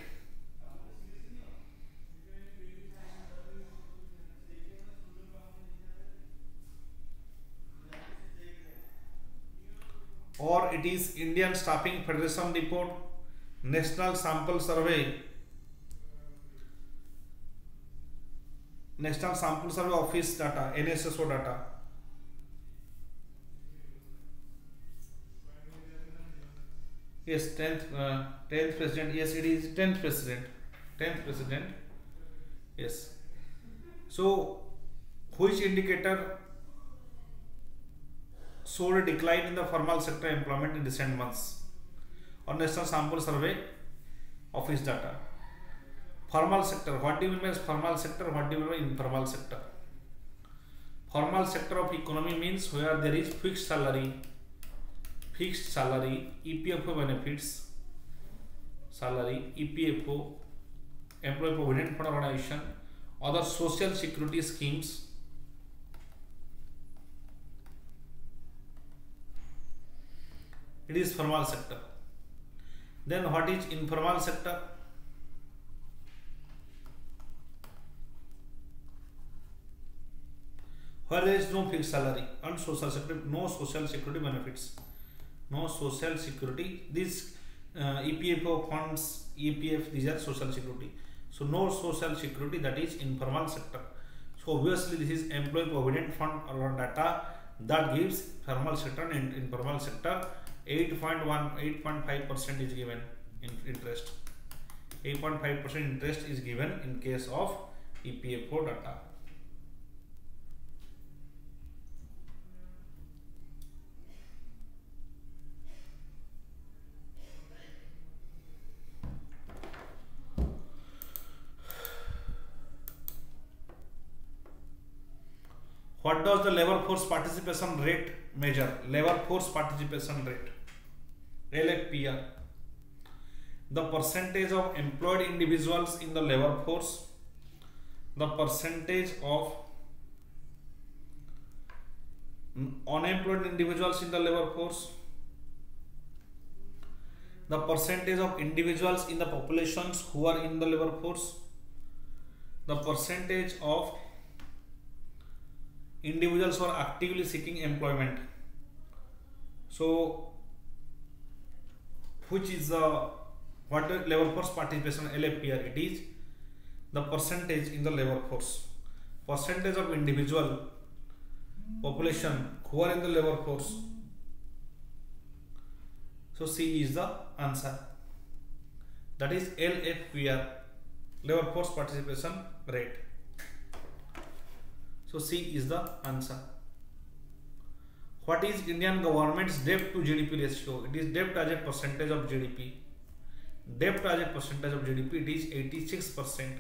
or it is Indian Staffing Federation report, National Sample Survey, National Sample Survey Office data, NSSO data. Yes, 10th president. Yes, it is 10th president. 10th president. Yes. So, which indicator showed a decline in the formal sector employment in recent months? Or National Sample Survey Office data. Formal sector. What do you mean by formal sector? What do you mean by informal sector? Formal sector of economy means where there is fixed salary, EPFO benefits, salary, EPFO, Employee Provident Fund Organization, other social security schemes. It is formal sector. Then what is informal sector? Where there is no fixed salary and social security, no social security benefits, no social security. This EPFO funds, EPF, these are social security. So no social security, that is informal sector. So obviously this is employee provident fund or data that gives formal sector and informal sector. 8.5% is given in interest. 8.5% interest is given in case of EPFO data. What does the labor force participation rate measure? Labor force participation rate, LFPR. The percentage of employed individuals in the labor force, the percentage of unemployed individuals in the labor force, the percentage of individuals in the populations who are in the labor force, the percentage of individuals who are actively seeking employment. So which is the what the labor force participation LFPR? It is the percentage in the labor force, percentage of individual population who are in the labor force. So C is the answer, that is LFPR, labor force participation rate. So C is the answer. What is Indian government's debt to GDP ratio? It is debt as a percentage of GDP. Debt as a percentage of GDP, it is 86%.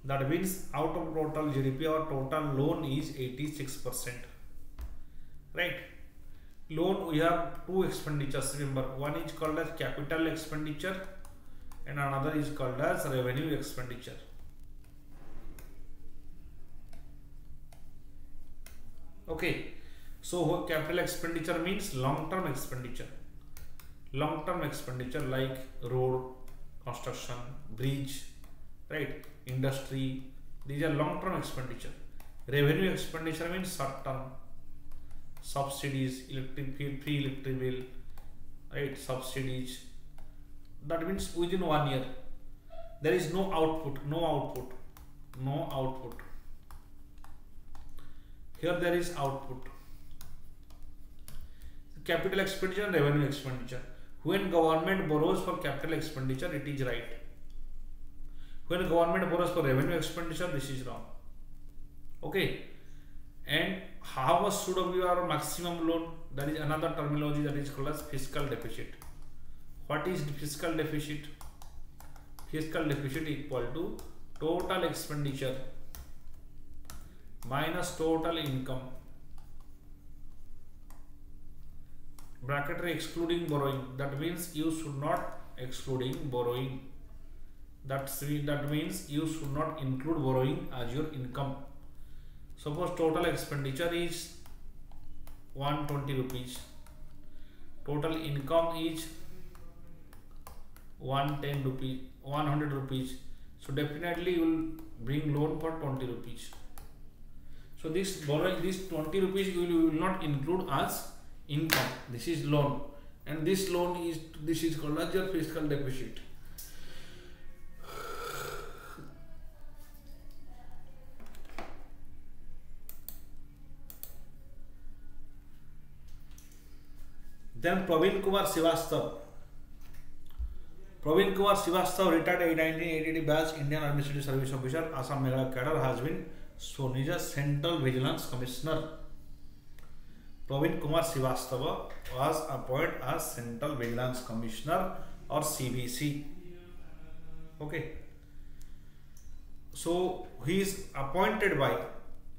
That means out of total GDP, our total loan is 86%. Right? Loan, we have two expenditures. Remember, one is called as capital expenditure and another is called as revenue expenditure. Okay, so what capital expenditure means? Long-term expenditure. Long-term expenditure like road construction, bridge, right? Industry. These are long-term expenditure. Revenue expenditure means short-term. Subsidies, electric bill, free electric bill, right? Subsidies. That means within 1 year. There is no output, no output, no output. Here there is output. Capital expenditure and revenue expenditure. When government borrows for capital expenditure, it is right. When government borrows for revenue expenditure, this is wrong. Okay. And how much should be our maximum loan? That is another terminology that is called as fiscal deficit. What is fiscal deficit? Fiscal deficit equal to total expenditure minus total income, bracket excluding borrowing. That means you should not excluding borrowing. That means you should not include borrowing as your income. Suppose total expenditure is 120 rupees, total income is 110 rupees, 100 rupees. So definitely you will bring loan for 20 rupees. So this borrowing, this 20 rupees you will not include as income. This is loan, and this loan is, this is called as your fiscal deficit. Then Praveen Kumar Srivastava. Praveen Kumar Srivastava, retired in 1980 batch, Indian Administrative Service Officer, Assam Meghalaya cadre, has been shown as a Central Vigilance Commissioner. Praveen Kumar Srivastava was appointed as Central Vigilance Commissioner or CVC. Okay. So he is appointed by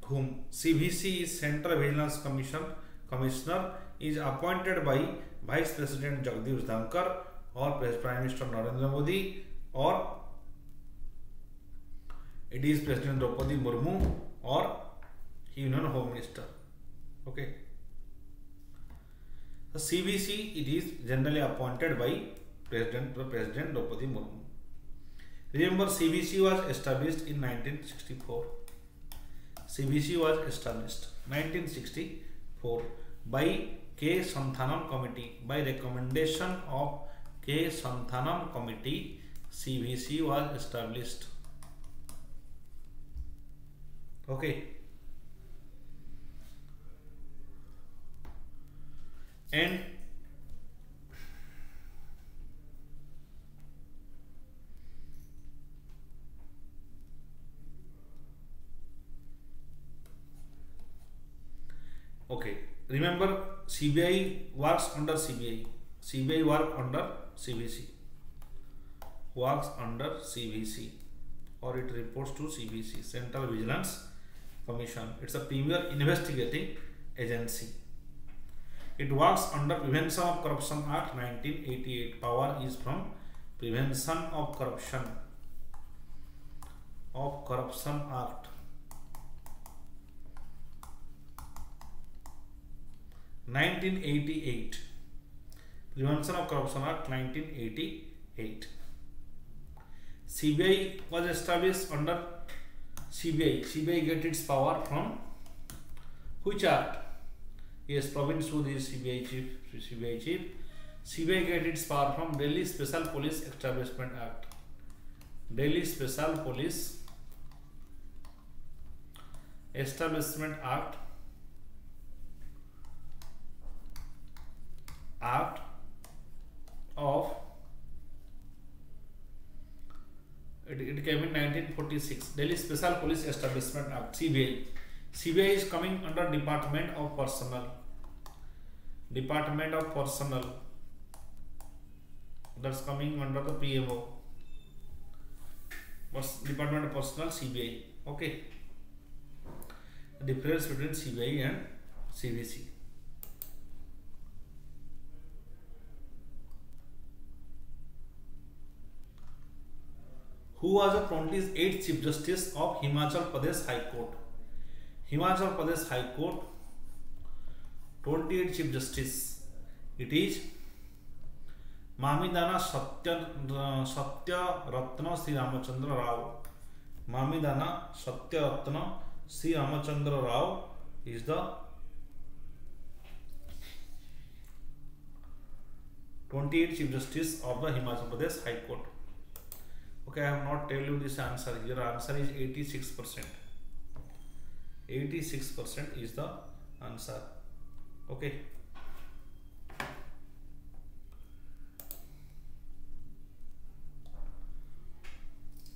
whom? CVC is Central Vigilance Commissioner is appointed by Vice President Jagdish Dhankar or Prime Minister Narendra Modi, or it is President Draupadi Murmu or Union Home Minister. Okay. The CVC, it is generally appointed by President Draupadi Murmu. Remember, CVC was established in 1964. CVC was established 1964 by K. Santhanam Committee by recommendation of K. Santhanam Committee (CVC) was established. Okay. And okay, remember CBI works under CBI. CBI work under CVC. Works under CVC, or it reports to CVC, Central Vigilance Commission. It's a premier investigating agency. It works under Prevention of Corruption Act 1988. Power is from Prevention of Corruption Act 1988. Prevention of Corruption Act 1988. CBI was established under CBI. CBI get its power from which act? Yes, Praveen Sood is CBI chief. CBI get its power from Delhi Special Police Establishment Act. Delhi Special Police Establishment Act of it came in 1946. Delhi Special Police Establishment Act, CBI. CBI is coming under Department of Personnel. That's coming under the PMO. Department of Personnel, CBI. Okay. The difference between CBI and CVC. Who was the 28th Chief Justice of Himachal Pradesh High Court? Himachal Pradesh High Court, 28th Chief Justice. It is Mamidana Satyaratna Sri Ramachandra Rao. Mamidana Satyaratna Sri Ramachandra Rao is the 28th Chief Justice of the Himachal Pradesh High Court. Okay, I have not tell you this answer. Your answer is 86%. 86% is the answer. Okay.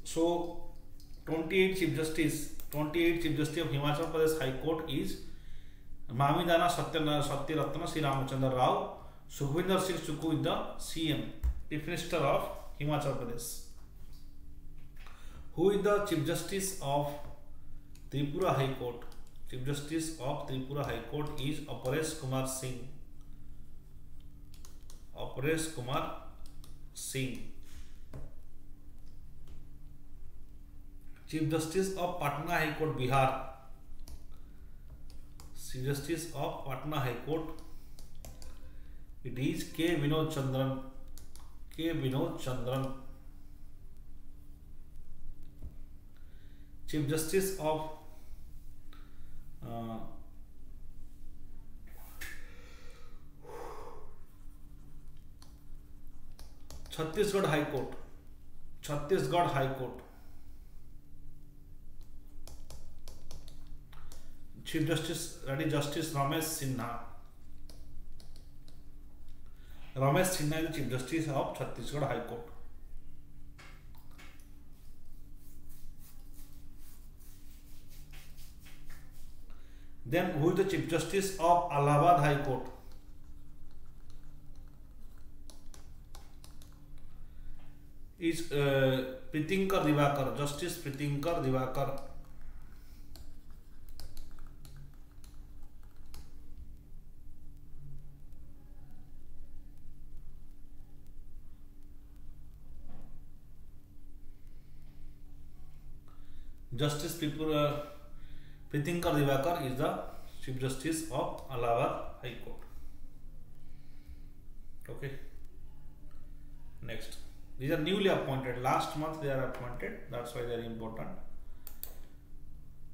So 28th Chief Justice of Himachal Pradesh High Court is Mamidana Satyaratna Sri Ramachandra Rao. Sukhvinder Singh Sukhu is the CM, Chief Minister of Himachal Pradesh. Who is the Chief Justice of Tripura High Court? Chief Justice of Tripura High Court is Aparesh Kumar Singh. Aparesh Kumar Singh. Chief Justice of Patna High Court, Bihar. Chief Justice of Patna High Court, it is K. Vinod Chandran. Chief Justice of Chhattisgarh High Court. Chief Justice, that is Justice Ramesh Sinha. Ramesh Sinha is the Chief Justice of Chhattisgarh High Court. Then who is the Chief Justice of Allahabad High Court? Is Pritinkar Divakar, Justice Pritinkar Divakar. Justice Pritinkar Divakar is the Chief Justice of Allahabad High Court. Okay. Next. These are newly appointed. Last month they are appointed. That's why they are important.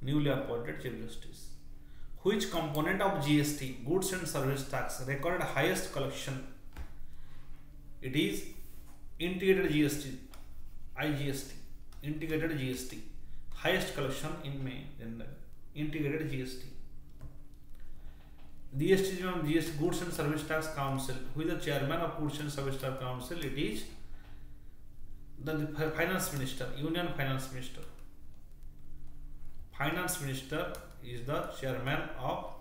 Newly appointed Chief Justice. Which component of GST, Goods and Service Tax, recorded highest collection? It is integrated GST, IGST, integrated GST, highest collection in May, then the integrated GST. GST Goods and Service Tax Council. Who is the chairman of Goods and Service Tax Council? It is the Finance Minister, Union Finance Minister. Finance Minister is the chairman of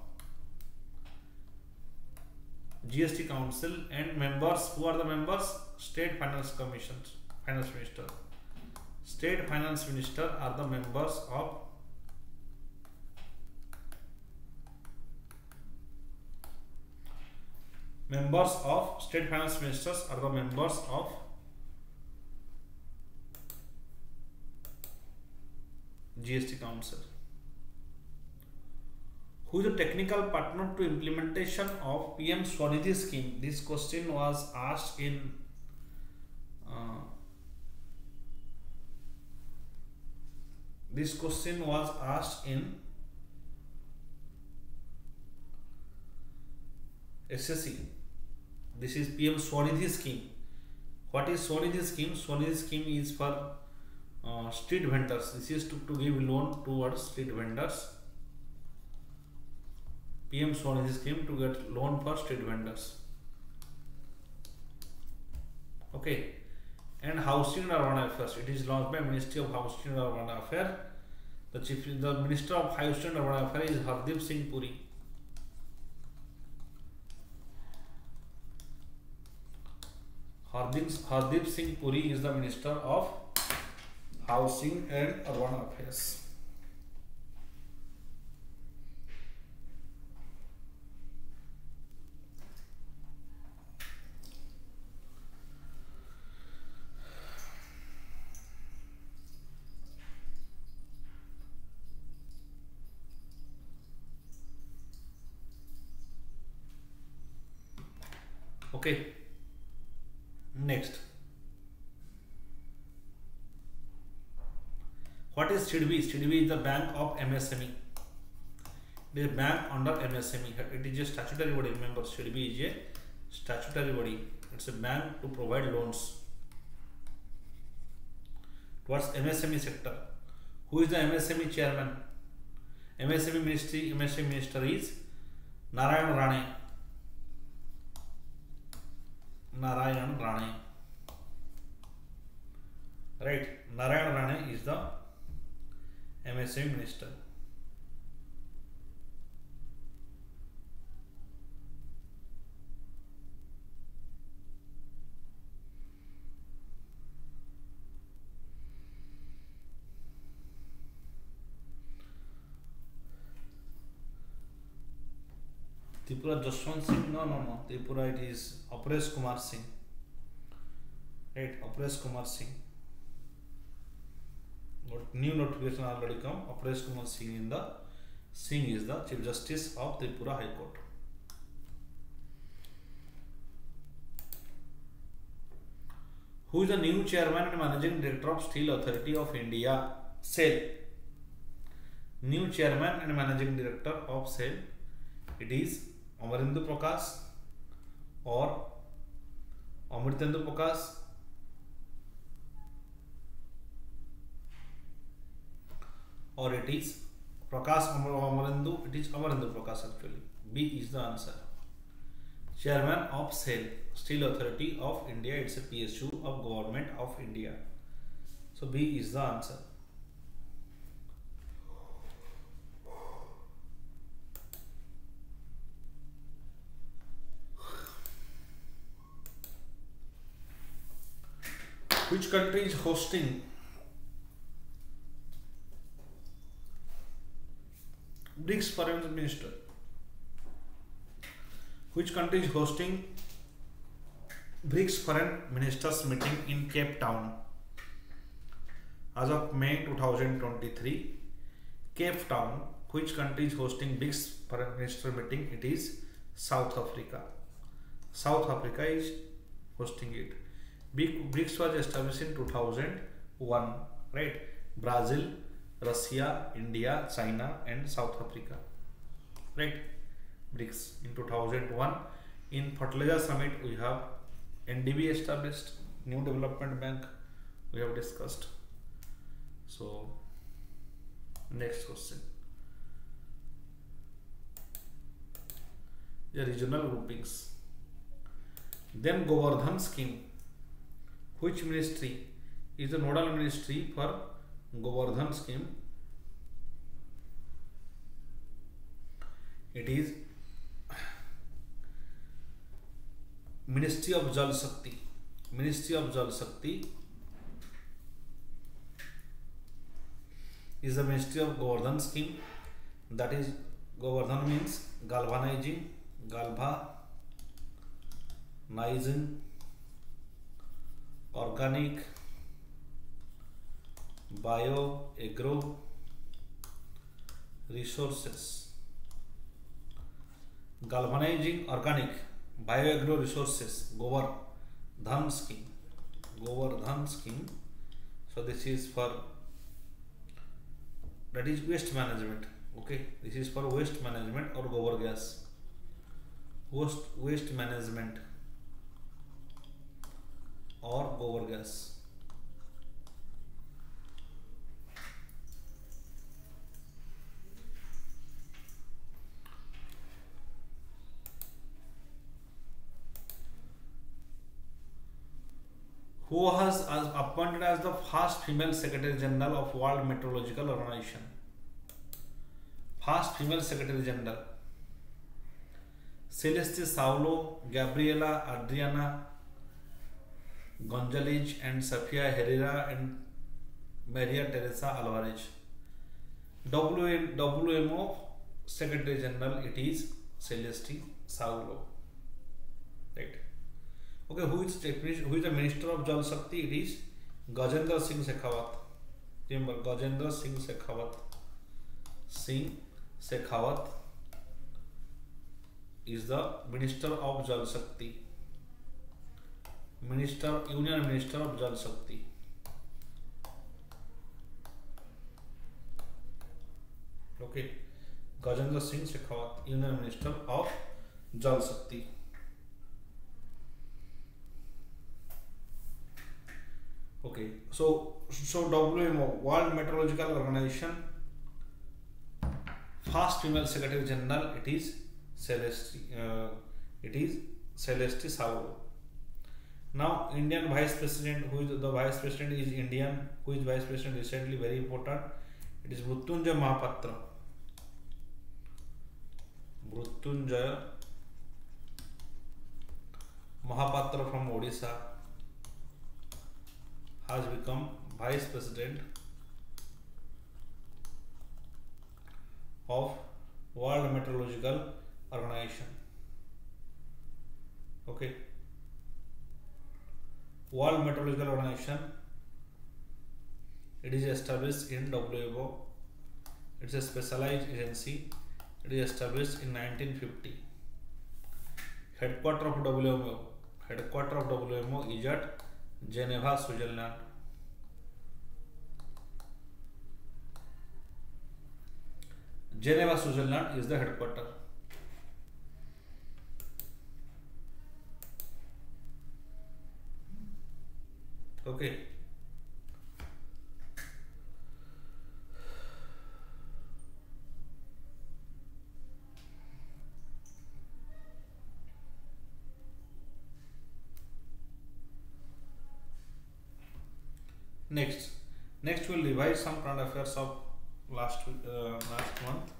GST Council, and members, who are the members? State Finance Commissions, Finance Minister. State Finance Minister are the members of State Finance Ministers are the members of GST Council. Who is the technical partner to implementation of PM Swanidhi scheme? This question was asked in SSC. This is PM Swanidhi scheme. What is Swanidhi scheme? Swanidhi scheme is for street vendors. This is to give loan towards street vendors. PM Swanidhi scheme to get loan for street vendors. Okay. And Housing and Urban Affairs. It is launched by Ministry of Housing and Urban Affairs. The Minister of Housing and Urban Affairs is Hardeep Singh Puri. Hardeep Singh Puri is the Minister of Housing and Urban Affairs. Okay. Next, what is SIDBI? SIDBI is the bank of MSME. It is a bank under MSME. It is a statutory body. Remember, SIDBI is a statutory body. It's a bank to provide loans towards MSME sector. Who is the MSME chairman? MSME minister is Narayan Rane. Narayan Rane. Right. Narayan Rane is the MSME minister. Tripura Jaswant Singh? No. Tripura, it is Aparesh Kumar Singh. Right, Aparesh Kumar Singh. But new notification already come. Aparesh Kumar Singh is the Chief Justice of Tripura High Court. Who is the new chairman and managing director of Steel Authority of India? SAIL. New chairman and managing director of SAIL. It is Amarendu Prakash or Amritendu Prakash or it is Prakash Amarendu. It is Amarendu Prakash actually. B is the answer. Chairman of SAIL, Steel Authority of India. It's a PSU of Government of India. So B is the answer. Which country is hosting BRICS Foreign Minister? Which country is hosting BRICS Foreign Ministers meeting in Cape Town? As of May 2023, Cape Town. Which country is hosting BRICS Foreign Minister meeting? It is South Africa. South Africa is hosting it. BRICS was established in 2001, right? Brazil, Russia, India, China and South Africa, right? BRICS in 2001. In Fertilizer Summit we have NDB established, New Development Bank we have discussed. So next question. The regional groupings. Then Govardhan scheme. Which ministry is the nodal ministry for Govardhan scheme? It is Ministry of Jal Shakti. Ministry of Jal Shakti is the Ministry of Govardhan scheme. That is, Govardhan means galvanizing, galvanizing, organic, bio, agro, resources. Galvanizing, organic, bioagro resources, Govardhan scheme. Govardhan scheme. So this is for, that is waste management. Okay, this is for waste management or gobar gas. Waste management or gobar gas. Who was appointed as the first female Secretary General of World Meteorological Organization? First female Secretary General. Celeste Saulo, Gabriela Adriana Gonzalez, and Sofia Herrera, and Maria Teresa Alvarez. WMO Secretary General, it is Celeste Saulo. Right. Okay, who is the Minister of Jal Shakti? It is Gajendra Singh Shekhawat. Remember, Gajendra Singh Shekhawat. Shekhawat is the Minister of Jal Shakti. Union Minister of Jal Shakti. Okay, Gajendra Singh Shekhawat, Union Minister of Jal Shakti. Okay, so WMO, World Meteorological Organization, first female Secretary General, it is Celeste Saulo. Now Indian Vice President, who is the Vice President is Indian, who is Vice President recently, very important, it is Mrutyunjay Mahapatra. Mrutyunjay Mahapatra from Odisha has become Vice President of World Meteorological Organization. Okay, World Meteorological Organization, it is established in WMO. It's a specialized agency. It is established in 1950. Headquarter of WMO is at Geneva, Switzerland. Geneva, Switzerland is the headquarter. Okay. Next we'll revise some current affairs of last month.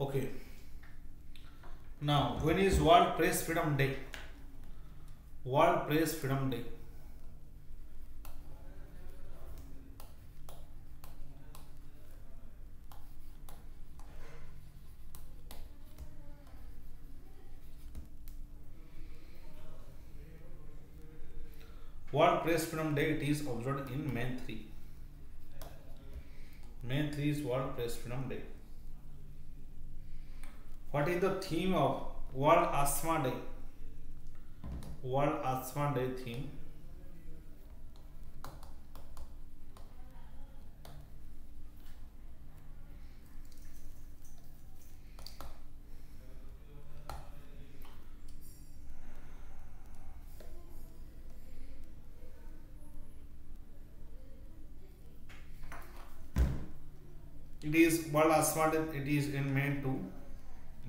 Okay. Now, when is World Press Freedom Day? World Press Freedom Day. World Press Freedom Day, it is observed in May 3. May 3 is World Press Freedom Day. What is the theme of World Asthma Day? World Asthma Day theme. It is World Asthma Day. It is in May 2.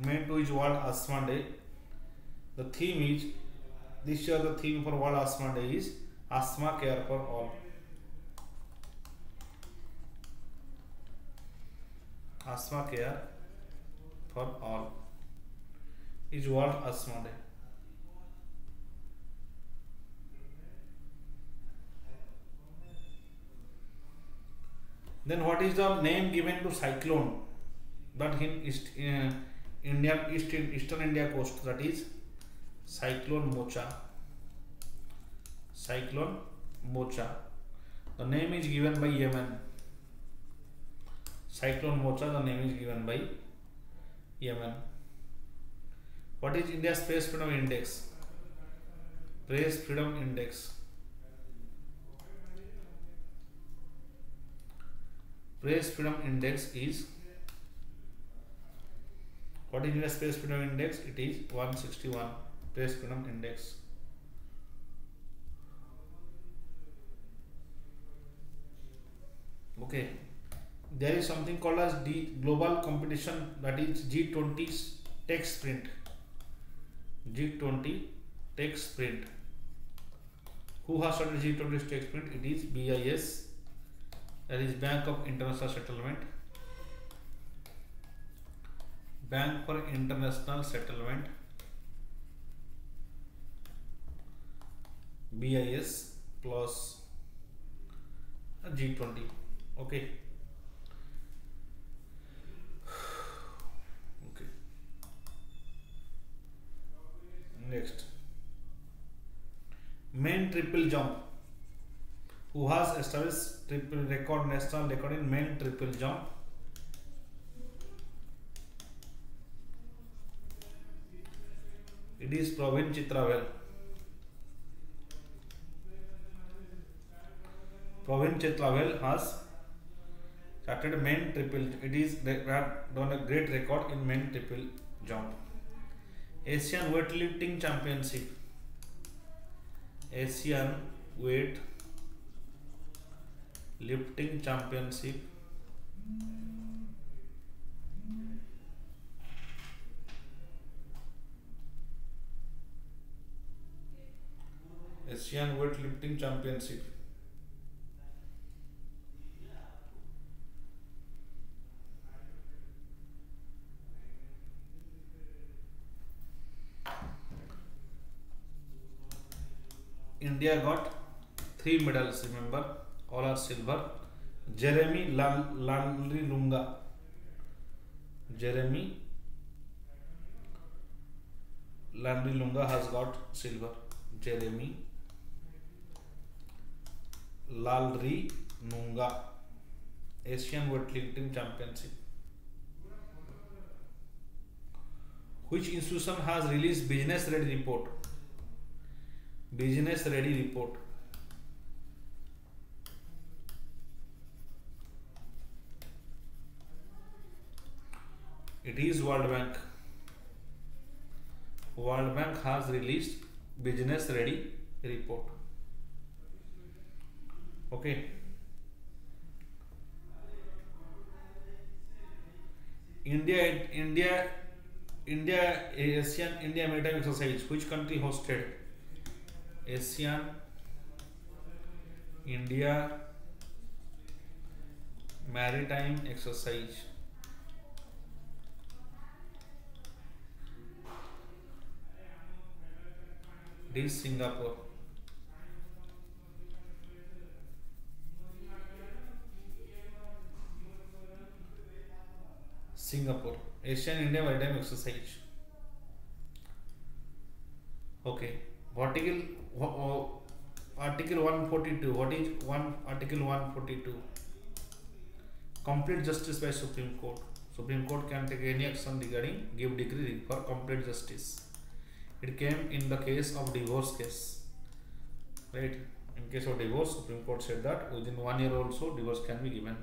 May 2 is World Asthma Day. The theme is, this year the theme for World Asthma Day is Asthma Care for All. Asthma Care for All is World Asthma Day. Then what is the name given to cyclone that in Eastern India coast, that is Cyclone Mocha. Cyclone Mocha. The name is given by Yemen. Cyclone Mocha, the name is given by Yemen. What is India's Press Freedom Index? Press Freedom Index. Press Freedom Index is, what is India's Press Freedom Index? It is 161. Press Freedom Index. Okay. There is something called as the global competition, that is G20 Tech Sprint. G20 Tech Sprint. Who has started G20 Tech Sprint? It is BIS. That is Bank of International Settlement. Bank for International Settlement. BIS plus G20. Okay. Okay. Next. Men triple jump. Who has established national record in men triple jump? It is Praveen Chitravel. Praveen Chitravel has started men triple. It is done a great record in men triple jump. Asian weightlifting championship. Asian weight lifting championship. Asian weightlifting championship. India got 3 medals, remember, all are silver. Jeremy Landry Lunga. Jeremy Landry Lunga has got silver. Jeremy Landry Lunga, Asian weightlifting championship. Which institution has released business ready report? Business ready report. It is World Bank. World Bank has released business ready report. Okay. India Asian India maritime exercise. Which country hosted? Asian India maritime exercise. It is Singapore. Singapore. Asian India Maritime Exercise. Okay. Article 142. What is Article 142? Complete justice by Supreme Court. Supreme Court can take any action regarding give decree for complete justice. It came in the case of divorce case, right? In case of divorce, Supreme Court said that within 1 year also divorce can be given.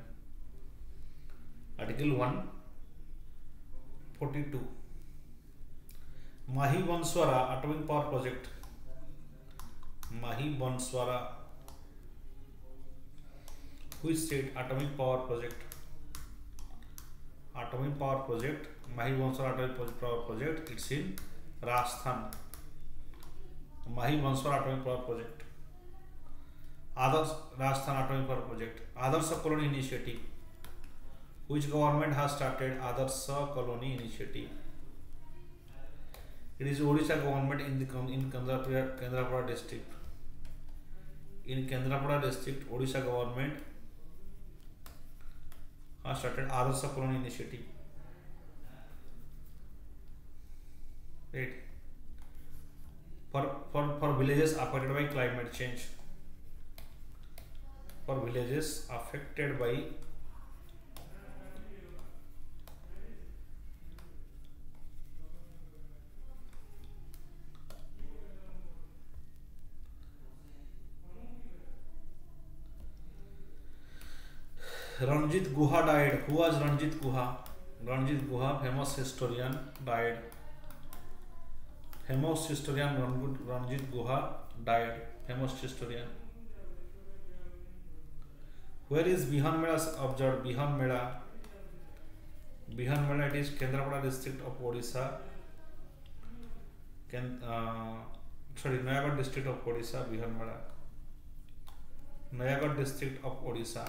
Article 142. Mahi Banswara Atomic Power Project. Mahi Banswara. Which state? Atomic Power Project. Atomic Power Project. Mahi Banswara Atomic Power Project. It's in Rajasthan. Mahi Banswara Atomic Power Project. Adarsh Rajasthan Atomic Power Project. Adarsh Colony Initiative. Which government has started Adarsh Colony Initiative? It is Odisha government in Kendrapara district. In Kendrapara district, Odisha government has started Adarsh Colony Initiative. Right. For villages affected by climate change. For villages affected by Ranjit Guha died. Who was Ranjit Guha? Ranjit Guha, famous historian, died. Famous historian Ranjit Guha died. Famous historian. Where is Bihan Mela observed? Bihan Mela. Bihan Mela, it is Kendrapara district of Odisha. Noyagad district of Odisha. Bihan Mela. Noyagad district of Odisha.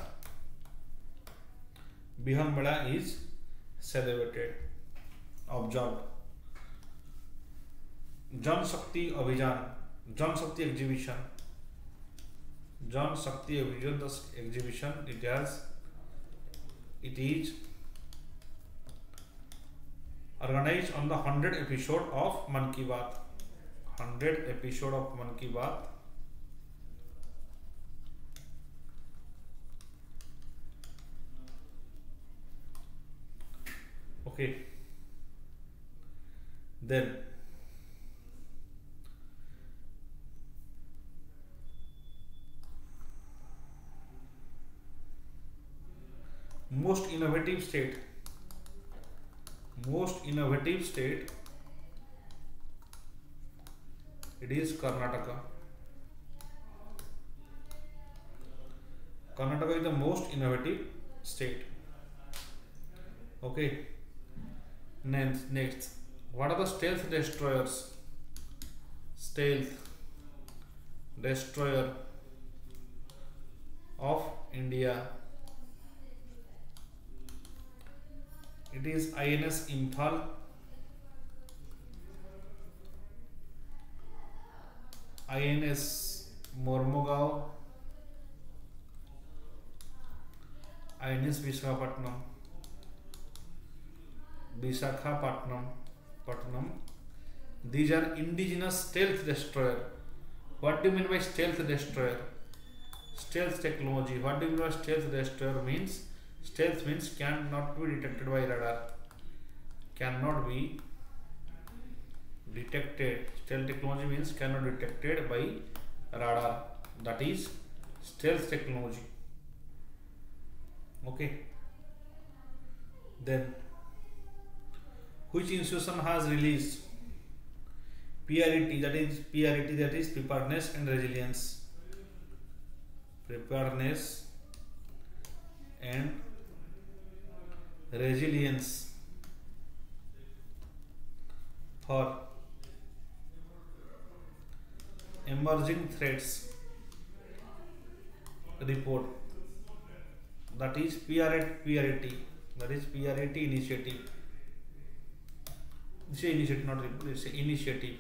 Bihan Mela is celebrated, observed. Jan Shakti Abhijan, Jan Shakti exhibition. Jan Shakti exhibition, it is organized on the 100th episode of Man Ki Baat. 100th episode of Man Ki Baat. Okay. Then most innovative state. It is Karnataka. Karnataka is the most innovative state. Okay. Next, what are the stealth destroyers? Stealth destroyer of India. It is INS Imphal, INS Mormugao, INS Visakhapatnam. These are indigenous stealth destroyer. What do you mean by stealth destroyer? Stealth technology. What do you mean by stealth destroyer? Means stealth means cannot be detected by radar. Cannot be detected. Stealth technology means cannot be detected by radar. That is stealth technology. Okay. Then which institution has released PRET, that is preparedness and resilience. Preparedness and resilience for emerging threats report. That is PRET, that is PRET initiative. It's an initiative, not report, it's an initiative.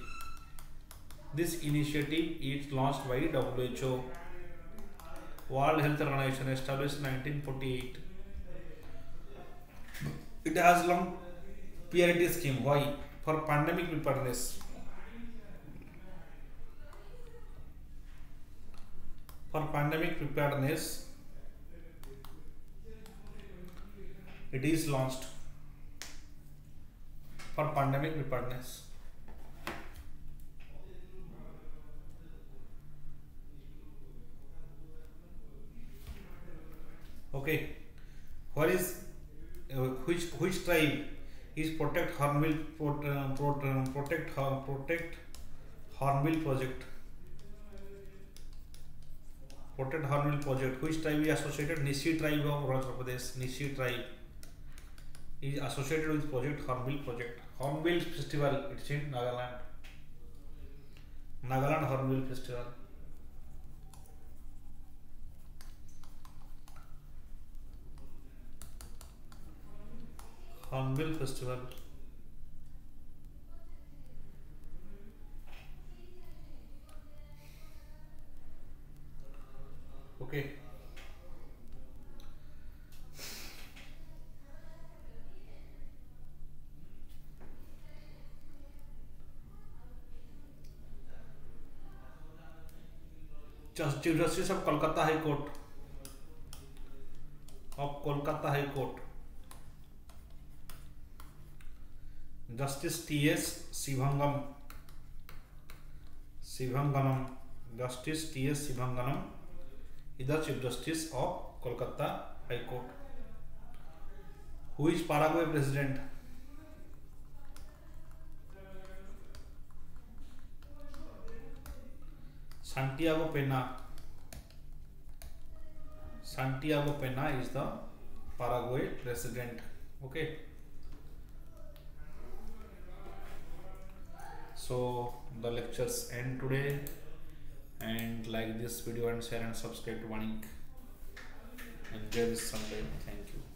This initiative is launched by WHO, World Health Organization, established in 1948. It has long priority scheme. Why? For pandemic preparedness. For pandemic preparedness, it is launched. For pandemic preparedness. Okay. What is which tribe is protect hornbill protect hornbill project? Protect hornbill project. Which tribe is associated? Nishi tribe of Arunachal Pradesh. Nishi tribe is associated with project hornbill project. Hornbill festival. It's in Nagaland. Nagaland Hornbill Festival. Hornbill Festival. Okay. Chief Justice of Kolkata High Court. Of Kolkata High Court. Justice T.S. Sivanganam. Justice T.S. Sivanganam is the Chief Justice of Kolkata High Court. Who is Paraguay President? Santiago Pena. Santiago Pena is the Paraguay President. Okay. So the lectures end today, and like this video and share and subscribe to Vanik. Enjoy this Sunday. Thank you.